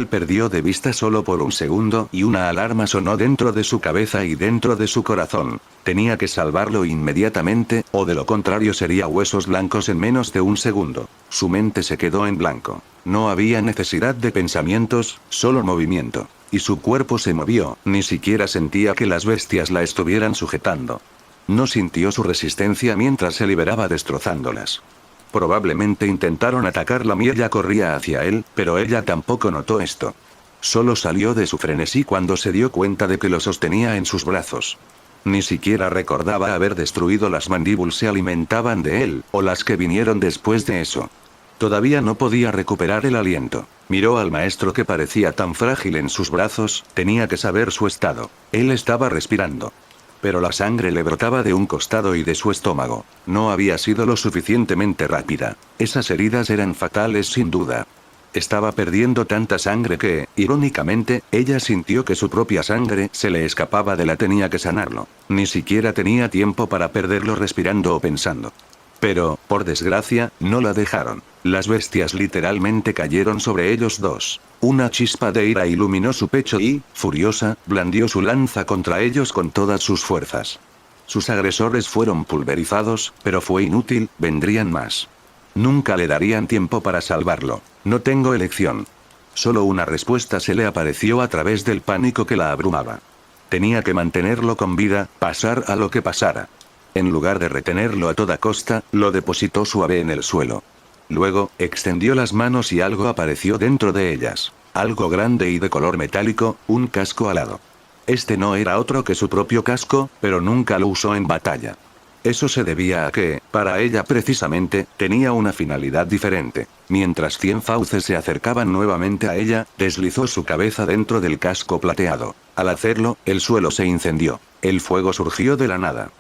Perdió de vista solo por un segundo y una alarma sonó dentro de su cabeza y dentro de su corazón. Tenía que salvarlo inmediatamente, o de lo contrario sería huesos blancos en menos de un segundo. Su mente se quedó en blanco. No había necesidad de pensamientos, solo movimiento. Y su cuerpo se movió, ni siquiera sentía que las bestias la estuvieran sujetando. No sintió su resistencia mientras se liberaba destrozándolas. Probablemente intentaron atacarla y ella corría hacia él, pero ella tampoco notó esto. Solo salió de su frenesí cuando se dio cuenta de que lo sostenía en sus brazos. Ni siquiera recordaba haber destruido las mandíbulas se alimentaban de él, o las que vinieron después de eso. Todavía no podía recuperar el aliento. Miró al maestro que parecía tan frágil en sus brazos, tenía que saber su estado. Él estaba respirando. Pero la sangre le brotaba de un costado y de su estómago. No había sido lo suficientemente rápida. Esas heridas eran fatales sin duda. Estaba perdiendo tanta sangre que, irónicamente, ella sintió que su propia sangre se le escapaba de la tenía que sanarlo. Ni siquiera tenía tiempo para perderlo respirando o pensando. Pero, por desgracia, no la dejaron. Las bestias literalmente cayeron sobre ellos dos. Una chispa de ira iluminó su pecho y, furiosa, blandió su lanza contra ellos con todas sus fuerzas. Sus agresores fueron pulverizados, pero fue inútil, vendrían más. Nunca le darían tiempo para salvarlo. No tengo elección. Solo una respuesta se le apareció a través del pánico que la abrumaba. Tenía que mantenerlo con vida, pasar a lo que pasara. En lugar de retenerlo a toda costa, lo depositó suave en el suelo. Luego, extendió las manos y algo apareció dentro de ellas. Algo grande y de color metálico, un casco alado. Este no era otro que su propio casco, pero nunca lo usó en batalla. Eso se debía a que, para ella precisamente, tenía una finalidad diferente. Mientras 100 fauces se acercaban nuevamente a ella, deslizó su cabeza dentro del casco plateado. Al hacerlo, el suelo se incendió. El fuego surgió de la nada.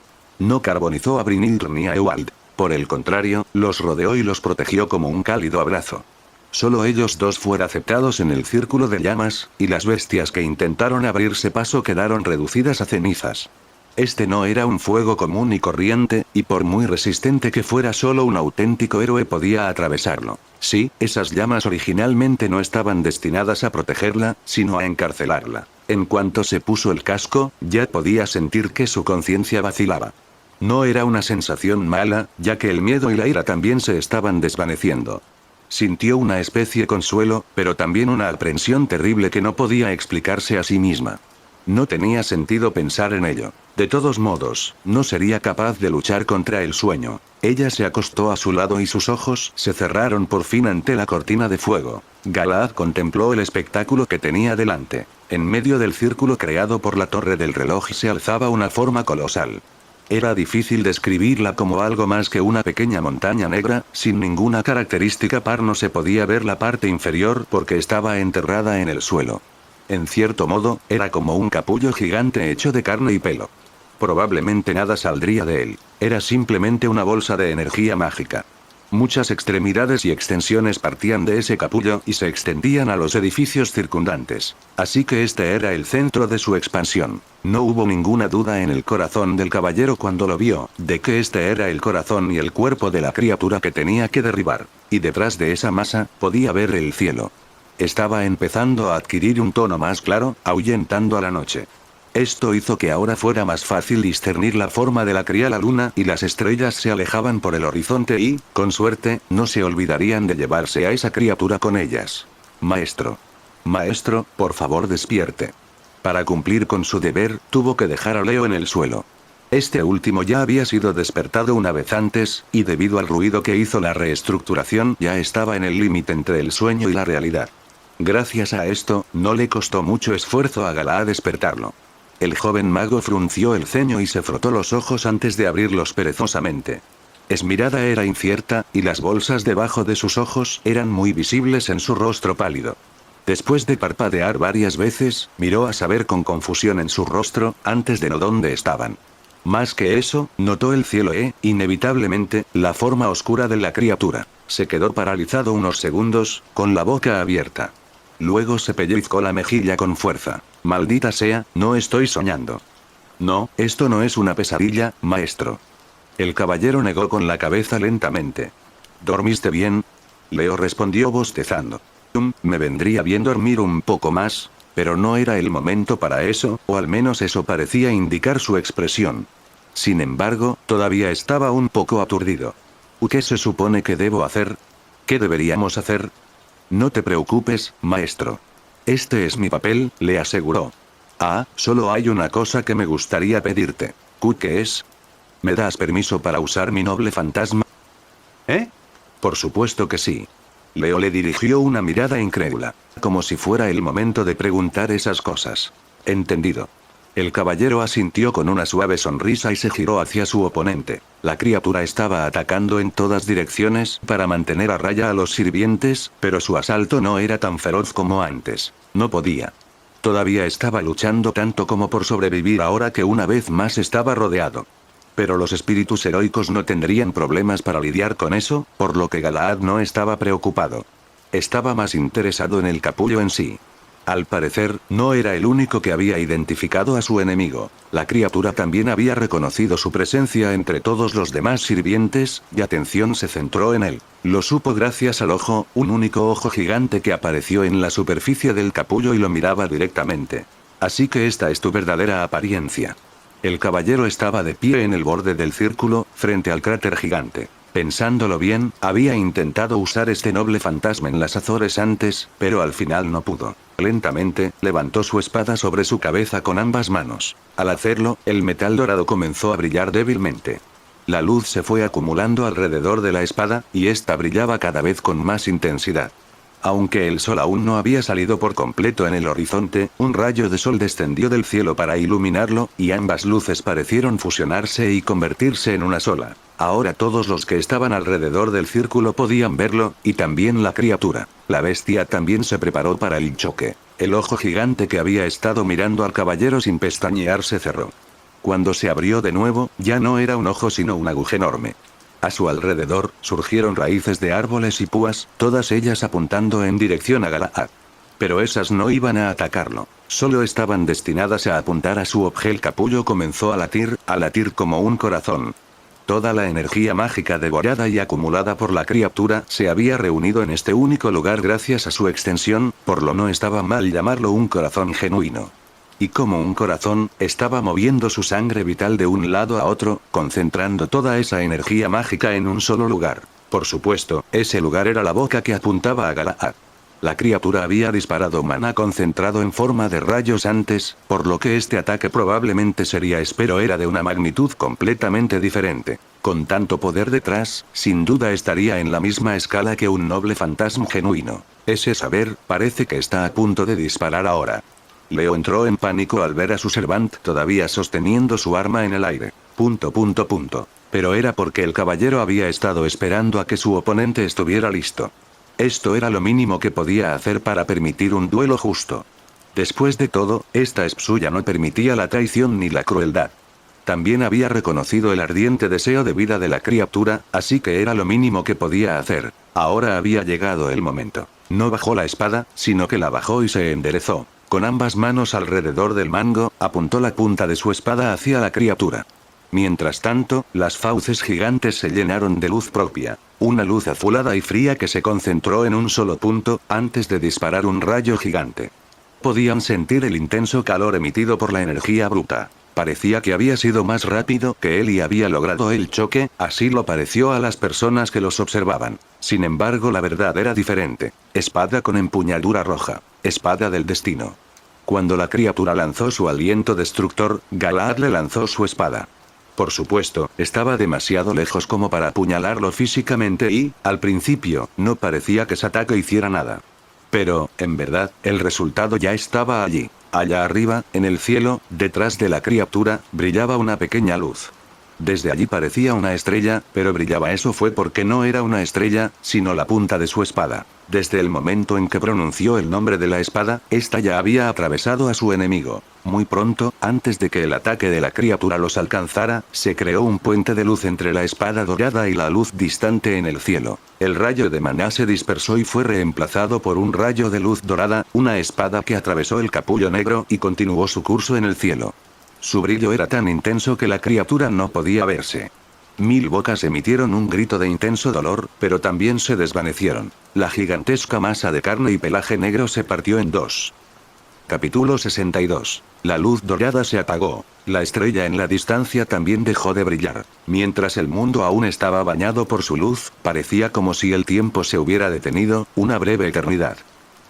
No carbonizó a Brynhilde ni a Ewald. Por el contrario, los rodeó y los protegió como un cálido abrazo. Solo ellos dos fueron aceptados en el círculo de llamas, y las bestias que intentaron abrirse paso quedaron reducidas a cenizas. Este no era un fuego común y corriente, y por muy resistente que fuera solo un auténtico héroe podía atravesarlo. Sí, esas llamas originalmente no estaban destinadas a protegerla, sino a encarcelarla. En cuanto se puso el casco, ya podía sentir que su conciencia vacilaba. No era una sensación mala, ya que el miedo y la ira también se estaban desvaneciendo. Sintió una especie de consuelo, pero también una aprensión terrible que no podía explicarse a sí misma. No tenía sentido pensar en ello. De todos modos, no sería capaz de luchar contra el sueño. Ella se acostó a su lado y sus ojos se cerraron por fin ante la cortina de fuego. Galahad contempló el espectáculo que tenía delante. En medio del círculo creado por la torre del reloj se alzaba una forma colosal. Era difícil describirla como algo más que una pequeña montaña negra, sin ninguna característica par no se podía ver la parte inferior porque estaba enterrada en el suelo. En cierto modo, era como un capullo gigante hecho de carne y pelo. Probablemente nada saldría de él. Era simplemente una bolsa de energía mágica. Muchas extremidades y extensiones partían de ese capullo y se extendían a los edificios circundantes. Así que este era el centro de su expansión. No hubo ninguna duda en el corazón del caballero cuando lo vio, de que este era el corazón y el cuerpo de la criatura que tenía que derribar. Y detrás de esa masa, podía ver el cielo. Estaba empezando a adquirir un tono más claro, ahuyentando a la noche. Esto hizo que ahora fuera más fácil discernir la forma de la la luna y las estrellas se alejaban por el horizonte y, con suerte, no se olvidarían de llevarse a esa criatura con ellas. Maestro. Maestro, por favor despierte. Para cumplir con su deber, tuvo que dejar a Leo en el suelo. Este último ya había sido despertado una vez antes, y debido al ruido que hizo la reestructuración, ya estaba en el límite entre el sueño y la realidad. Gracias a esto, no le costó mucho esfuerzo a Galaad despertarlo. El joven mago frunció el ceño y se frotó los ojos antes de abrirlos perezosamente. Su mirada era incierta, y las bolsas debajo de sus ojos eran muy visibles en su rostro pálido. Después de parpadear varias veces, miró a saber con confusión en su rostro, antes de no dónde estaban. Más que eso, notó el cielo e, inevitablemente, la forma oscura de la criatura. Se quedó paralizado unos segundos, con la boca abierta. Luego se pellizcó la mejilla con fuerza. Maldita sea, no estoy soñando. No, esto no es una pesadilla, maestro. El caballero negó con la cabeza lentamente. ¿Dormiste bien? Leo respondió bostezando. Me vendría bien dormir un poco más, pero no era el momento para eso, o al menos eso parecía indicar su expresión. Sin embargo, todavía estaba un poco aturdido. ¿Qué se supone que debo hacer? ¿Qué deberíamos hacer? No te preocupes, maestro. Este es mi papel, le aseguró. Ah, solo hay una cosa que me gustaría pedirte. ¿Qué es? ¿Me das permiso para usar mi noble fantasma? ¿Eh? Por supuesto que sí. Leo le dirigió una mirada incrédula, como si fuera el momento de preguntar esas cosas. Entendido. El caballero asintió con una suave sonrisa y se giró hacia su oponente. La criatura estaba atacando en todas direcciones para mantener a raya a los sirvientes, pero su asalto no era tan feroz como antes. No podía. Todavía estaba luchando tanto como por sobrevivir ahora que una vez más estaba rodeado. Pero los espíritus heroicos no tendrían problemas para lidiar con eso, por lo que Galaad no estaba preocupado. Estaba más interesado en el capullo en sí. Al parecer, no era el único que había identificado a su enemigo. La criatura también había reconocido su presencia entre todos los demás sirvientes, y atención se centró en él. Lo supo gracias al ojo, un único ojo gigante que apareció en la superficie del capullo y lo miraba directamente. Así que esta es tu verdadera apariencia. El caballero estaba de pie en el borde del círculo, frente al cráter gigante. Pensándolo bien, había intentado usar este noble fantasma en las Azores antes, pero al final no pudo. Lentamente, levantó su espada sobre su cabeza con ambas manos. Al hacerlo, el metal dorado comenzó a brillar débilmente. La luz se fue acumulando alrededor de la espada, y ésta brillaba cada vez con más intensidad. Aunque el sol aún no había salido por completo en el horizonte, un rayo de sol descendió del cielo para iluminarlo, y ambas luces parecieron fusionarse y convertirse en una sola. Ahora todos los que estaban alrededor del círculo podían verlo, y también la criatura. La bestia también se preparó para el choque. El ojo gigante que había estado mirando al caballero sin pestañear se cerró. Cuando se abrió de nuevo, ya no era un ojo sino un aguje enorme. A su alrededor, surgieron raíces de árboles y púas, todas ellas apuntando en dirección a Galaad. Pero esas no iban a atacarlo, solo estaban destinadas a apuntar a su objeto. El capullo comenzó a latir como un corazón. Toda la energía mágica devorada y acumulada por la criatura se había reunido en este único lugar gracias a su extensión, por lo no estaba mal llamarlo un corazón genuino. Y como un corazón, estaba moviendo su sangre vital de un lado a otro, concentrando toda esa energía mágica en un solo lugar. Por supuesto, ese lugar era la boca que apuntaba a Galaad. La criatura había disparado maná concentrado en forma de rayos antes, por lo que este ataque probablemente sería pero era de una magnitud completamente diferente. Con tanto poder detrás, sin duda estaría en la misma escala que un noble fantasma genuino. Ese saber, parece que está a punto de disparar ahora. Leo entró en pánico al ver a su servant todavía sosteniendo su arma en el aire. Pero era porque el caballero había estado esperando a que su oponente estuviera listo. Esto era lo mínimo que podía hacer para permitir un duelo justo. Después de todo, esta suya no permitía la traición ni la crueldad. También había reconocido el ardiente deseo de vida de la criatura, así que era lo mínimo que podía hacer. Ahora había llegado el momento. No bajó la espada, sino que la bajó y se enderezó. Con ambas manos alrededor del mango, apuntó la punta de su espada hacia la criatura. Mientras tanto, las fauces gigantes se llenaron de luz propia. Una luz azulada y fría que se concentró en un solo punto, antes de disparar un rayo gigante. Podían sentir el intenso calor emitido por la energía bruta. Parecía que había sido más rápido que él y había logrado el choque, así lo pareció a las personas que los observaban. Sin embargo, la verdad era diferente. Espada con empuñadura roja. Espada del destino. Cuando la criatura lanzó su aliento destructor, Galahad le lanzó su espada. Por supuesto, estaba demasiado lejos como para apuñalarlo físicamente y, al principio, no parecía que ese ataque hiciera nada. Pero, en verdad, el resultado ya estaba allí. Allá arriba, en el cielo, detrás de la criatura, brillaba una pequeña luz. Desde allí parecía una estrella, pero brillaba. Eso fue porque no era una estrella, sino la punta de su espada. Desde el momento en que pronunció el nombre de la espada, ésta ya había atravesado a su enemigo. Muy pronto, antes de que el ataque de la criatura los alcanzara, se creó un puente de luz entre la espada dorada y la luz distante en el cielo. El rayo de maná se dispersó y fue reemplazado por un rayo de luz dorada, una espada que atravesó el capullo negro y continuó su curso en el cielo. Su brillo era tan intenso que la criatura no podía verse. 1000 bocas emitieron un grito de intenso dolor, pero también se desvanecieron. La gigantesca masa de carne y pelaje negro se partió en dos. Capítulo 62. La luz dorada se apagó. La estrella en la distancia también dejó de brillar. Mientras el mundo aún estaba bañado por su luz, parecía como si el tiempo se hubiera detenido, una breve eternidad.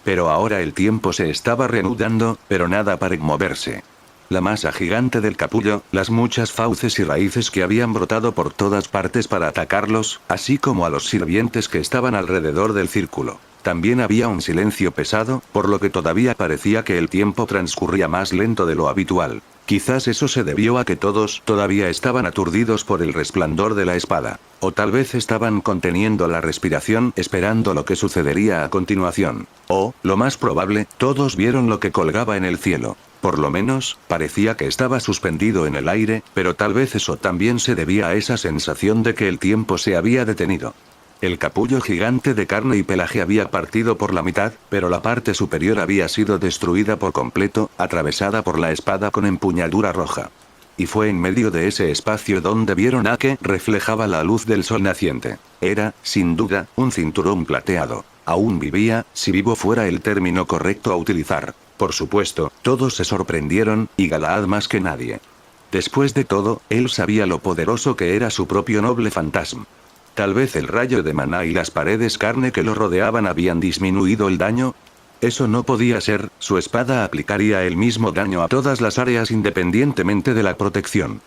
Pero ahora el tiempo se estaba reanudando, pero nada para moverse. La masa gigante del capullo, las muchas fauces y raíces que habían brotado por todas partes para atacarlos, así como a los sirvientes que estaban alrededor del círculo. También había un silencio pesado, por lo que todavía parecía que el tiempo transcurría más lento de lo habitual. Quizás eso se debió a que todos todavía estaban aturdidos por el resplandor de la espada. O tal vez estaban conteniendo la respiración esperando lo que sucedería a continuación. O, lo más probable, todos vieron lo que colgaba en el cielo. Por lo menos, parecía que estaba suspendido en el aire, pero tal vez eso también se debía a esa sensación de que el tiempo se había detenido. El capullo gigante de carne y pelaje había partido por la mitad, pero la parte superior había sido destruida por completo, atravesada por la espada con empuñadura roja. Y fue en medio de ese espacio donde vieron a que reflejaba la luz del sol naciente. Era, sin duda, un cinturón plateado. Aún vivía, si vivo fuera el término correcto a utilizar. Por supuesto, todos se sorprendieron, y Galahad más que nadie. Después de todo, él sabía lo poderoso que era su propio noble fantasma. Tal vez el rayo de maná y las paredes carne que lo rodeaban habían disminuido el daño. Eso no podía ser, su espada aplicaría el mismo daño a todas las áreas independientemente de la protección.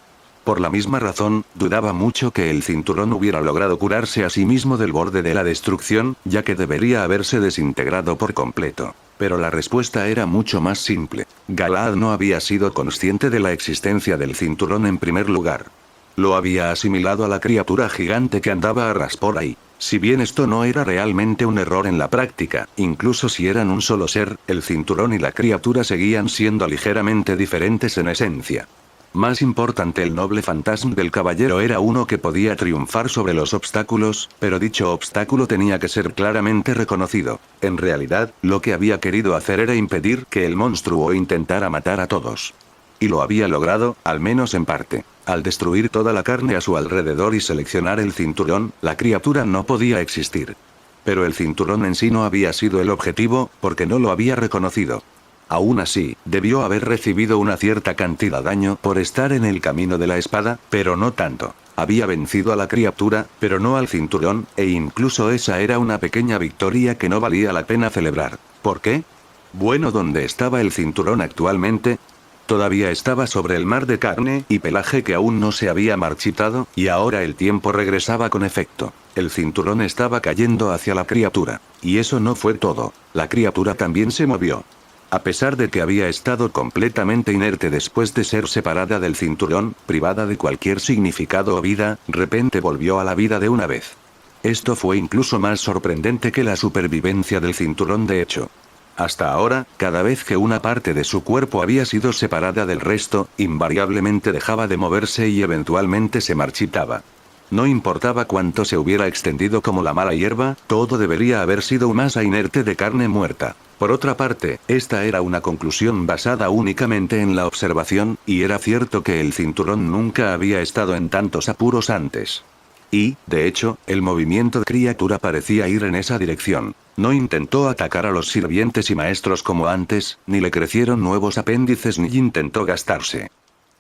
Por la misma razón, dudaba mucho que el cinturón hubiera logrado curarse a sí mismo del borde de la destrucción, ya que debería haberse desintegrado por completo. Pero la respuesta era mucho más simple. Galahad no había sido consciente de la existencia del cinturón en primer lugar. Lo había asimilado a la criatura gigante que andaba a ras por ahí. Si bien esto no era realmente un error en la práctica, incluso si eran un solo ser, el cinturón y la criatura seguían siendo ligeramente diferentes en esencia. Más importante, el noble fantasma del caballero era uno que podía triunfar sobre los obstáculos, pero dicho obstáculo tenía que ser claramente reconocido. En realidad, lo que había querido hacer era impedir que el monstruo intentara matar a todos. Y lo había logrado, al menos en parte. Al destruir toda la carne a su alrededor y seleccionar el cinturón, la criatura no podía existir. Pero el cinturón en sí no había sido el objetivo, porque no lo había reconocido. Aún así, debió haber recibido una cierta cantidad de daño por estar en el camino de la espada, pero no tanto. Había vencido a la criatura, pero no al cinturón, e incluso esa era una pequeña victoria que no valía la pena celebrar. ¿Por qué? Bueno, ¿dónde estaba el cinturón actualmente? Todavía estaba sobre el mar de carne y pelaje que aún no se había marchitado, y ahora el tiempo regresaba con efecto. El cinturón estaba cayendo hacia la criatura. Y eso no fue todo. La criatura también se movió. A pesar de que había estado completamente inerte después de ser separada del cinturón, privada de cualquier significado o vida, de repente volvió a la vida de una vez. Esto fue incluso más sorprendente que la supervivencia del cinturón de hecho. Hasta ahora, cada vez que una parte de su cuerpo había sido separada del resto, invariablemente dejaba de moverse y eventualmente se marchitaba. No importaba cuánto se hubiera extendido como la mala hierba, todo debería haber sido una masa inerte de carne muerta. Por otra parte, esta era una conclusión basada únicamente en la observación, y era cierto que el cinturón nunca había estado en tantos apuros antes. Y, de hecho, el movimiento de criatura parecía ir en esa dirección. No intentó atacar a los sirvientes y maestros como antes, ni le crecieron nuevos apéndices ni intentó gastarse.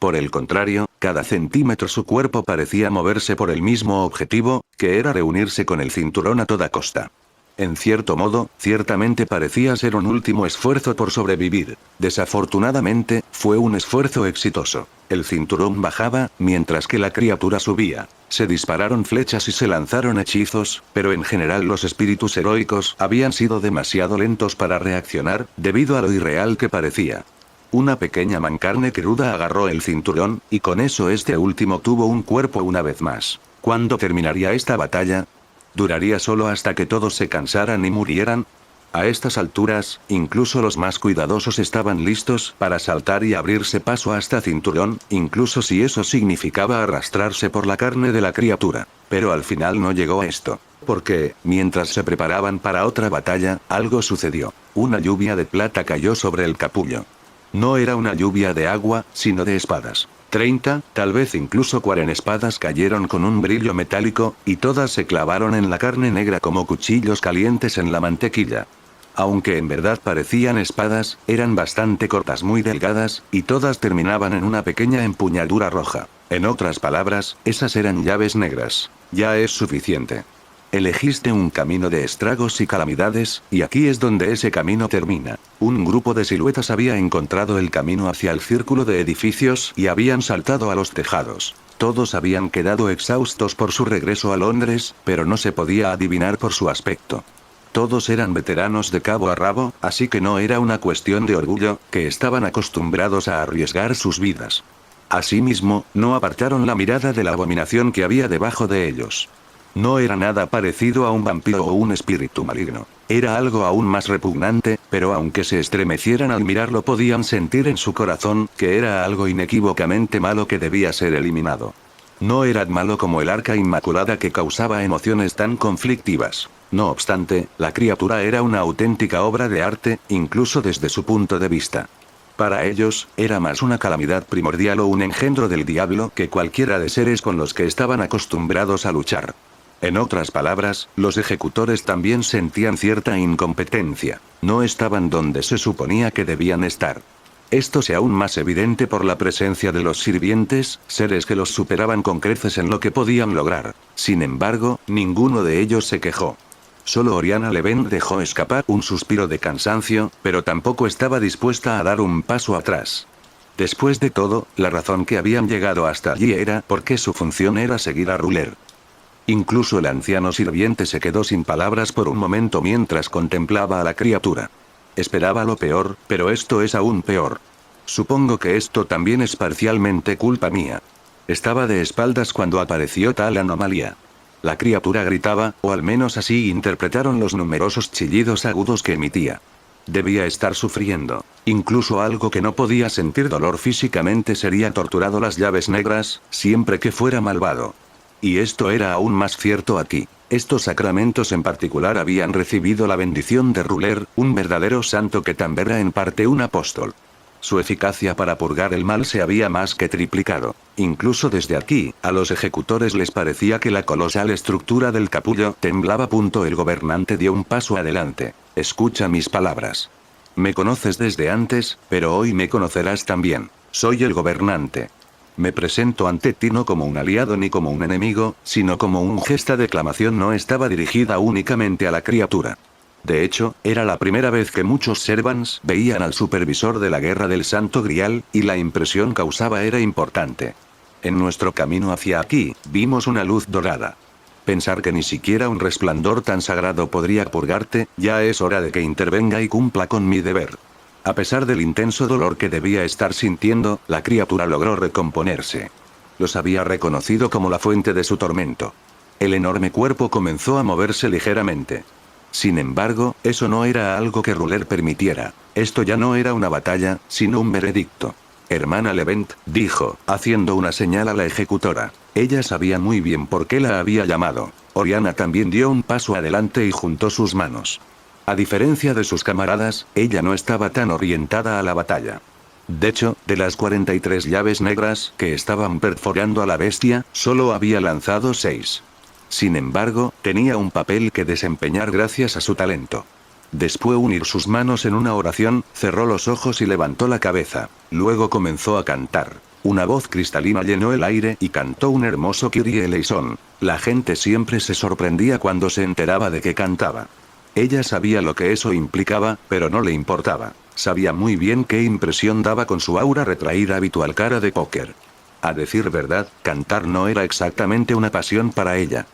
Por el contrario, cada centímetro su cuerpo parecía moverse por el mismo objetivo, que era reunirse con el cinturón a toda costa. En cierto modo, ciertamente parecía ser un último esfuerzo por sobrevivir. Desafortunadamente, fue un esfuerzo exitoso. El cinturón bajaba, mientras que la criatura subía. Se dispararon flechas y se lanzaron hechizos, pero en general los espíritus heroicos habían sido demasiado lentos para reaccionar, debido a lo irreal que parecía. Una pequeña mancarne cruda agarró el cinturón, y con eso este último tuvo un cuerpo una vez más. ¿Cuándo terminaría esta batalla? ¿Duraría solo hasta que todos se cansaran y murieran? A estas alturas, incluso los más cuidadosos estaban listos para saltar y abrirse paso hasta cinturón, incluso si eso significaba arrastrarse por la carne de la criatura. Pero al final no llegó a esto. Porque, mientras se preparaban para otra batalla, algo sucedió. Una lluvia de plata cayó sobre el capullo. No era una lluvia de agua, sino de espadas. 30, tal vez incluso 40 espadas cayeron con un brillo metálico, y todas se clavaron en la carne negra como cuchillos calientes en la mantequilla. Aunque en verdad parecían espadas, eran bastante cortas, muy delgadas, y todas terminaban en una pequeña empuñadura roja. En otras palabras, esas eran llaves negras. Ya es suficiente. Elegiste un camino de estragos y calamidades, y aquí es donde ese camino termina. Un grupo de siluetas había encontrado el camino hacia el círculo de edificios y habían saltado a los tejados. Todos habían quedado exhaustos por su regreso a Londres, pero no se podía adivinar por su aspecto. Todos eran veteranos de cabo a rabo, así que no era una cuestión de orgullo, que estaban acostumbrados a arriesgar sus vidas. Asimismo, no apartaron la mirada de la abominación que había debajo de ellos. No era nada parecido a un vampiro o un espíritu maligno. Era algo aún más repugnante, pero aunque se estremecieran al mirarlo podían sentir en su corazón que era algo inequívocamente malo que debía ser eliminado. No era malo como el Arca Inmaculada que causaba emociones tan conflictivas. No obstante, la criatura era una auténtica obra de arte, incluso desde su punto de vista. Para ellos, era más una calamidad primordial o un engendro del diablo que cualquiera de seres con los que estaban acostumbrados a luchar. En otras palabras, los ejecutores también sentían cierta incompetencia. No estaban donde se suponía que debían estar. Esto es aún más evidente por la presencia de los sirvientes, seres que los superaban con creces en lo que podían lograr. Sin embargo, ninguno de ellos se quejó. Solo Oriana Leven dejó escapar un suspiro de cansancio, pero tampoco estaba dispuesta a dar un paso atrás. Después de todo, la razón que habían llegado hasta allí era porque su función era seguir a Ruler. Incluso el anciano sirviente se quedó sin palabras por un momento mientras contemplaba a la criatura. Esperaba lo peor, pero esto es aún peor. Supongo que esto también es parcialmente culpa mía. Estaba de espaldas cuando apareció tal anomalía. La criatura gritaba, o al menos así interpretaron los numerosos chillidos agudos que emitía. Debía estar sufriendo. Incluso algo que no podía sentir dolor físicamente sería torturado las llaves negras, siempre que fuera malvado. Y esto era aún más cierto aquí. Estos sacramentos en particular habían recibido la bendición de Ruler, un verdadero santo que también era en parte un apóstol. Su eficacia para purgar el mal se había más que triplicado. Incluso desde aquí, a los ejecutores les parecía que la colosal estructura del capullo temblaba. El gobernante dio un paso adelante. Escucha mis palabras. Me conoces desde antes, pero hoy me conocerás también. Soy el gobernante. Me presento ante ti no como un aliado ni como un enemigo, sino como un gesto. Esta declamación no estaba dirigida únicamente a la criatura. De hecho, era la primera vez que muchos Servants veían al supervisor de la Guerra del Santo Grial, y la impresión causada era importante. En nuestro camino hacia aquí, vimos una luz dorada. Pensar que ni siquiera un resplandor tan sagrado podría purgarte, ya es hora de que intervenga y cumpla con mi deber. A pesar del intenso dolor que debía estar sintiendo, la criatura logró recomponerse. Los había reconocido como la fuente de su tormento. El enorme cuerpo comenzó a moverse ligeramente. Sin embargo, eso no era algo que Ruler permitiera. Esto ya no era una batalla, sino un veredicto. Hermana Levent, dijo, haciendo una señal a la ejecutora. Ella sabía muy bien por qué la había llamado. Oriana también dio un paso adelante y juntó sus manos. A diferencia de sus camaradas, ella no estaba tan orientada a la batalla. De hecho, de las 43 llaves negras que estaban perforando a la bestia, solo había lanzado 6. Sin embargo, tenía un papel que desempeñar gracias a su talento. Después de unir sus manos en una oración, cerró los ojos y levantó la cabeza. Luego comenzó a cantar. Una voz cristalina llenó el aire y cantó un hermoso Kyrie eleison. La gente siempre se sorprendía cuando se enteraba de que cantaba. Ella sabía lo que eso implicaba, pero no le importaba. Sabía muy bien qué impresión daba con su aura retraída habitual cara de póker. A decir verdad, cantar no era exactamente una pasión para ella.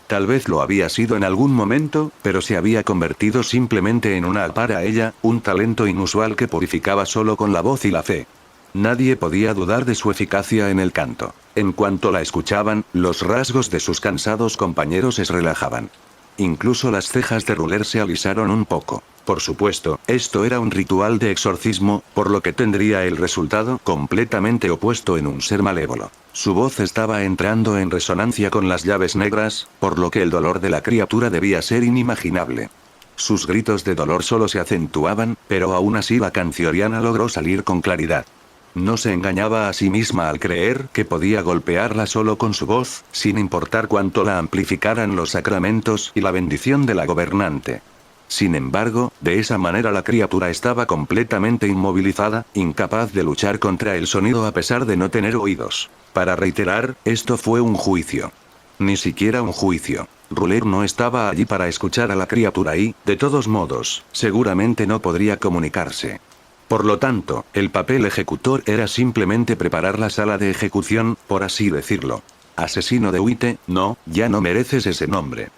Tal vez lo había sido en algún momento, pero se había convertido simplemente en una para ella, un talento inusual que purificaba solo con la voz y la fe. Nadie podía dudar de su eficacia en el canto. En cuanto la escuchaban, los rasgos de sus cansados compañeros se relajaban. Incluso las cejas de Ruler se alisaron un poco. Por supuesto, esto era un ritual de exorcismo, por lo que tendría el resultado completamente opuesto en un ser malévolo. Su voz estaba entrando en resonancia con las llaves negras, por lo que el dolor de la criatura debía ser inimaginable. Sus gritos de dolor solo se acentuaban, pero aún así la cancioriana logró salir con claridad. No se engañaba a sí misma al creer que podía golpearla solo con su voz, sin importar cuánto la amplificaran los sacramentos y la bendición de la gobernante. Sin embargo, de esa manera la criatura estaba completamente inmovilizada, incapaz de luchar contra el sonido a pesar de no tener oídos. Para reiterar, esto fue un juicio. Ni siquiera un juicio. Ruler no estaba allí para escuchar a la criatura y, de todos modos, seguramente no podría comunicarse. Por lo tanto, el papel ejecutor era simplemente preparar la sala de ejecución, por así decirlo. Asesino de Uite, no, ya no mereces ese nombre.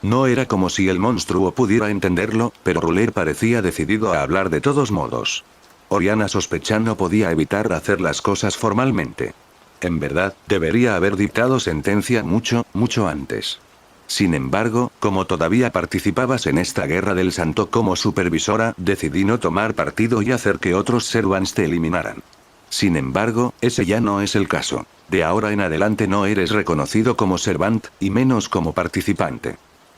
No era como si el monstruo pudiera entenderlo, pero Ruler parecía decidido a hablar de todos modos. Oriana sospecha no podía evitar hacer las cosas formalmente. En verdad, debería haber dictado sentencia mucho antes. Sin embargo, como todavía participabas en esta guerra del santo como supervisora, decidí no tomar partido y hacer que otros servants te eliminaran. Sin embargo, ese ya no es el caso. De ahora en adelante no eres reconocido como servant, y menos como participante.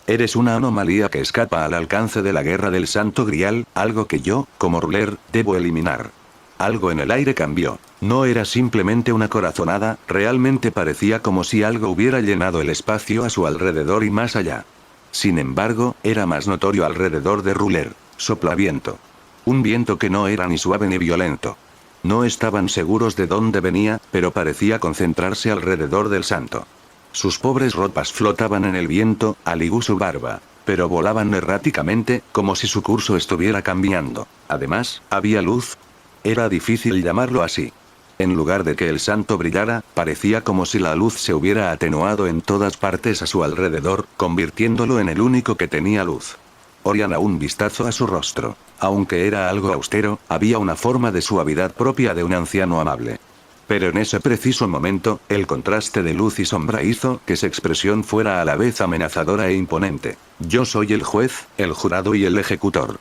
Eres una anomalía que escapa al alcance de la guerra del santo grial, algo que yo, como Ruler, debo eliminar. Algo en el aire cambió. No era simplemente una corazonada, realmente parecía como si algo hubiera llenado el espacio a su alrededor y más allá. Sin embargo, era más notorio alrededor de Ruler. Soplaviento. Un viento que no era ni suave ni violento. No estaban seguros de dónde venía, pero parecía concentrarse alrededor del santo. Sus pobres ropas flotaban en el viento, al igual su barba, pero volaban erráticamente, como si su curso estuviera cambiando. Además, había luz. Era difícil llamarlo así. En lugar de que el santo brillara, parecía como si la luz se hubiera atenuado en todas partes a su alrededor, convirtiéndolo en el único que tenía luz. Oriana un vistazo a su rostro. Aunque era algo austero, había una forma de suavidad propia de un anciano amable. Pero en ese preciso momento, el contraste de luz y sombra hizo que su expresión fuera a la vez amenazadora e imponente. Yo soy el juez, el jurado y el ejecutor.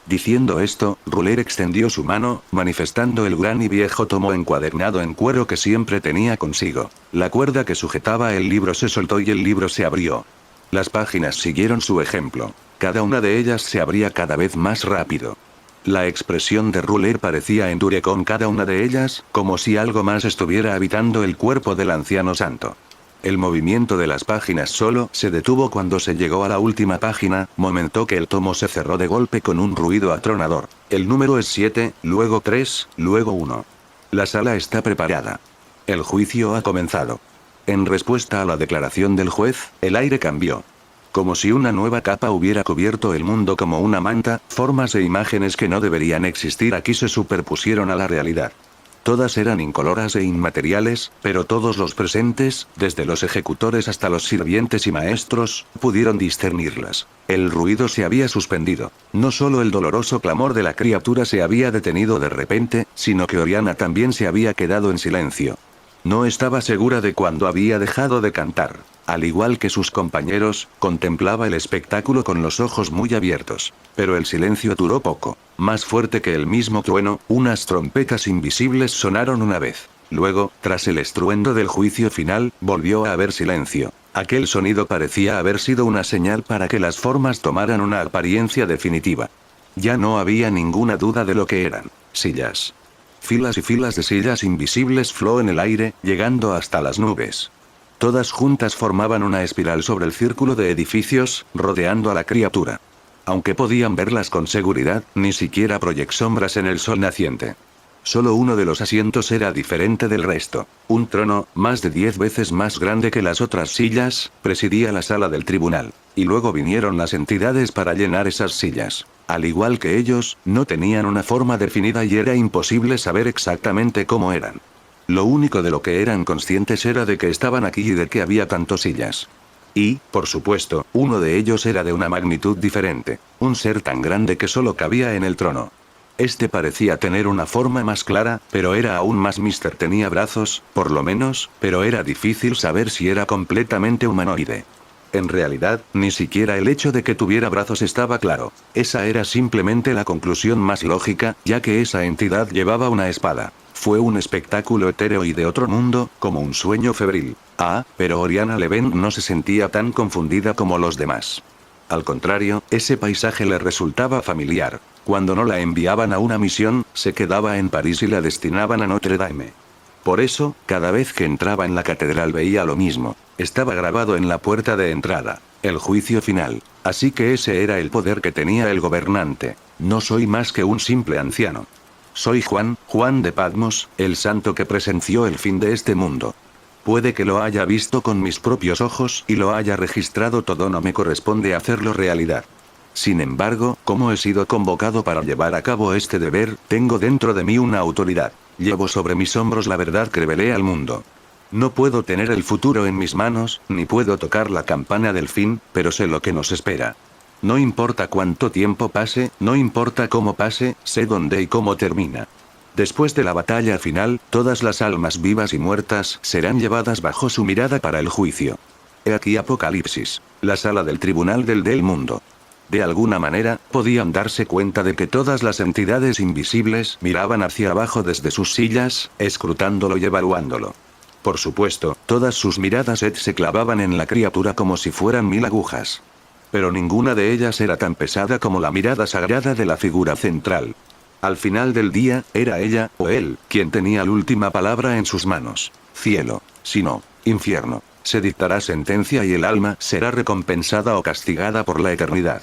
Diciendo esto, Ruler extendió su mano, manifestando el gran y viejo tomo encuadernado en cuero que siempre tenía consigo. La cuerda que sujetaba el libro se soltó y el libro se abrió. Las páginas siguieron su ejemplo. Cada una de ellas se abría cada vez más rápido. La expresión de Ruler parecía endurecer con cada una de ellas, como si algo más estuviera habitando el cuerpo del anciano santo. El movimiento de las páginas solo se detuvo cuando se llegó a la última página, momento que el tomo se cerró de golpe con un ruido atronador. El número es 7, luego 3, luego 1. La sala está preparada. El juicio ha comenzado. En respuesta a la declaración del juez, el aire cambió. Como si una nueva capa hubiera cubierto el mundo como una manta, formas e imágenes que no deberían existir aquí se superpusieron a la realidad. Todas eran incoloras e inmateriales, pero todos los presentes, desde los ejecutores hasta los sirvientes y maestros, pudieron discernirlas. El ruido se había suspendido. No solo el doloroso clamor de la criatura se había detenido de repente, sino que Oriana también se había quedado en silencio. No estaba segura de cuándo había dejado de cantar. Al igual que sus compañeros, contemplaba el espectáculo con los ojos muy abiertos. Pero el silencio duró poco. Más fuerte que el mismo trueno, unas trompetas invisibles sonaron una vez. Luego, tras el estruendo del juicio final, volvió a haber silencio. Aquel sonido parecía haber sido una señal para que las formas tomaran una apariencia definitiva. Ya no había ninguna duda de lo que eran. Sillas. Filas y filas de sillas invisibles flotó en el aire, llegando hasta las nubes. Todas juntas formaban una espiral sobre el círculo de edificios, rodeando a la criatura. Aunque podían verlas con seguridad, ni siquiera proyectó sombras en el sol naciente. Solo uno de los asientos era diferente del resto. Un trono, más de 10 veces más grande que las otras sillas, presidía la sala del tribunal. Y luego vinieron las entidades para llenar esas sillas. Al igual que ellos, no tenían una forma definida y era imposible saber exactamente cómo eran. Lo único de lo que eran conscientes era de que estaban aquí y de que había tantas sillas. Y, por supuesto, uno de ellos era de una magnitud diferente. Un ser tan grande que solo cabía en el trono. Este parecía tener una forma más clara, pero era aún más Mister. Tenía brazos, por lo menos, pero era difícil saber si era completamente humanoide. En realidad, ni siquiera el hecho de que tuviera brazos estaba claro. Esa era simplemente la conclusión más lógica, ya que esa entidad llevaba una espada. Fue un espectáculo etéreo y de otro mundo, como un sueño febril. Pero Oriana Leven no se sentía tan confundida como los demás. Al contrario, ese paisaje le resultaba familiar. Cuando no la enviaban a una misión, se quedaba en París y la destinaban a Notre Dame. Por eso, cada vez que entraba en la catedral veía lo mismo. Estaba grabado en la puerta de entrada. El juicio final. Así que ese era el poder que tenía el gobernante. No soy más que un simple anciano. Soy Juan de Patmos, el santo que presenció el fin de este mundo. Puede que lo haya visto con mis propios ojos y lo haya registrado todo, no me corresponde hacerlo realidad. Sin embargo, como he sido convocado para llevar a cabo este deber, tengo dentro de mí una autoridad. Llevo sobre mis hombros la verdad que revelé al mundo. No puedo tener el futuro en mis manos, ni puedo tocar la campana del fin, pero sé lo que nos espera. No importa cuánto tiempo pase, no importa cómo pase, sé dónde y cómo termina. Después de la batalla final, todas las almas vivas y muertas serán llevadas bajo su mirada para el juicio. He aquí Apocalipsis, la sala del tribunal del mundo. De alguna manera, podían darse cuenta de que todas las entidades invisibles miraban hacia abajo desde sus sillas, escrutándolo y evaluándolo. Por supuesto, todas sus miradas se clavaban en la criatura como si fueran 1000 agujas. Pero ninguna de ellas era tan pesada como la mirada sagrada de la figura central. Al final del día, era ella, o él, quien tenía la última palabra en sus manos. Cielo, si no, infierno. Se dictará sentencia y el alma será recompensada o castigada por la eternidad.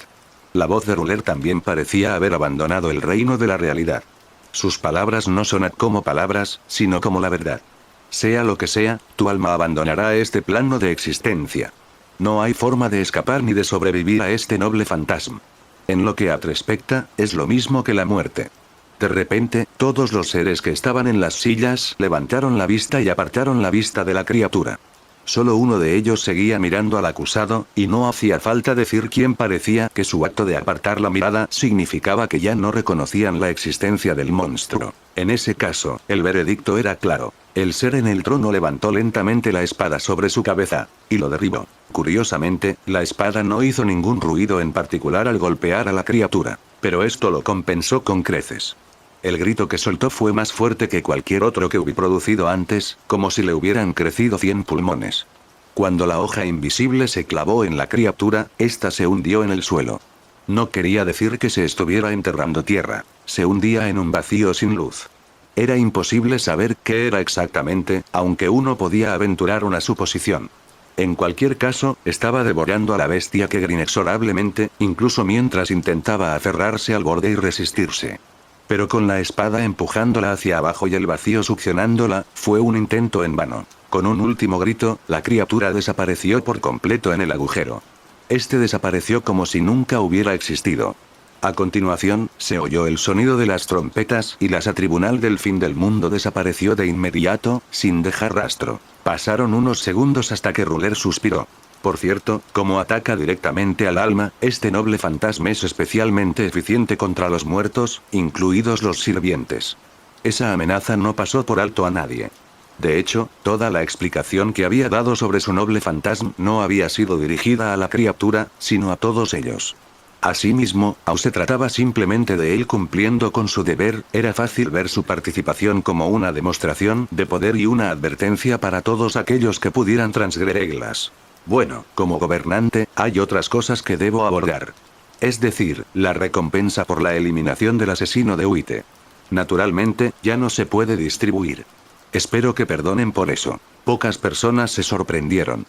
La voz de Ruler también parecía haber abandonado el reino de la realidad. Sus palabras no son como palabras, sino como la verdad. Sea lo que sea, tu alma abandonará este plano de existencia. No hay forma de escapar ni de sobrevivir a este noble fantasma. En lo que respecta, es lo mismo que la muerte. De repente, todos los seres que estaban en las sillas levantaron la vista y apartaron la vista de la criatura. Solo uno de ellos seguía mirando al acusado, y no hacía falta decir quién. Parecía que su acto de apartar la mirada significaba que ya no reconocían la existencia del monstruo. En ese caso, el veredicto era claro. El ser en el trono levantó lentamente la espada sobre su cabeza, y lo derribó. Curiosamente, la espada no hizo ningún ruido en particular al golpear a la criatura, pero esto lo compensó con creces. El grito que soltó fue más fuerte que cualquier otro que hubiera producido antes, como si le hubieran crecido 100 pulmones. Cuando la hoja invisible se clavó en la criatura, ésta se hundió en el suelo. No quería decir que se estuviera enterrando tierra, se hundía en un vacío sin luz. Era imposible saber qué era exactamente, aunque uno podía aventurar una suposición. En cualquier caso, estaba devorando a la bestia que inexorablemente, incluso mientras intentaba aferrarse al borde y resistirse. Pero con la espada empujándola hacia abajo y el vacío succionándola, fue un intento en vano. Con un último grito, la criatura desapareció por completo en el agujero. Este desapareció como si nunca hubiera existido. A continuación, se oyó el sonido de las trompetas y la sala tribunal del fin del mundo desapareció de inmediato, sin dejar rastro. Pasaron unos segundos hasta que Ruler suspiró. Por cierto, como ataca directamente al alma, este noble fantasma es especialmente eficiente contra los muertos, incluidos los sirvientes. Esa amenaza no pasó por alto a nadie. De hecho, toda la explicación que había dado sobre su noble fantasma no había sido dirigida a la criatura, sino a todos ellos. Asimismo, aunque se trataba simplemente de él cumpliendo con su deber, era fácil ver su participación como una demostración de poder y una advertencia para todos aquellos que pudieran transgredir reglas. Bueno, como gobernante, hay otras cosas que debo abordar. Es decir, la recompensa por la eliminación del asesino de Uite. Naturalmente, ya no se puede distribuir. Espero que perdonen por eso. Pocas personas se sorprendieron.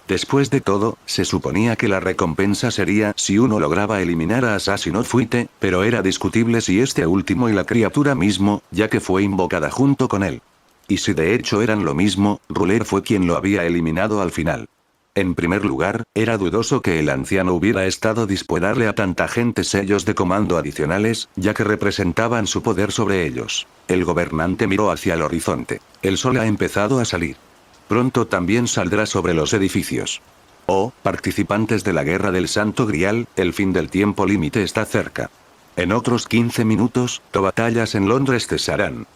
Después de todo, se suponía que la recompensa sería si uno lograba eliminar a Asesino Fuite, pero era discutible si este último y la criatura mismo, ya que fue invocada junto con él. Y si de hecho eran lo mismo, Ruler fue quien lo había eliminado al final. En primer lugar, era dudoso que el anciano hubiera estado dispuesto a darle a tanta gente sellos de comando adicionales, ya que representaban su poder sobre ellos. El gobernante miró hacia el horizonte. El sol ha empezado a salir. Pronto también saldrá sobre los edificios. Oh, participantes de la Guerra del Santo Grial, el fin del tiempo límite está cerca. En otros 15 minutos, las batallas en Londres cesarán.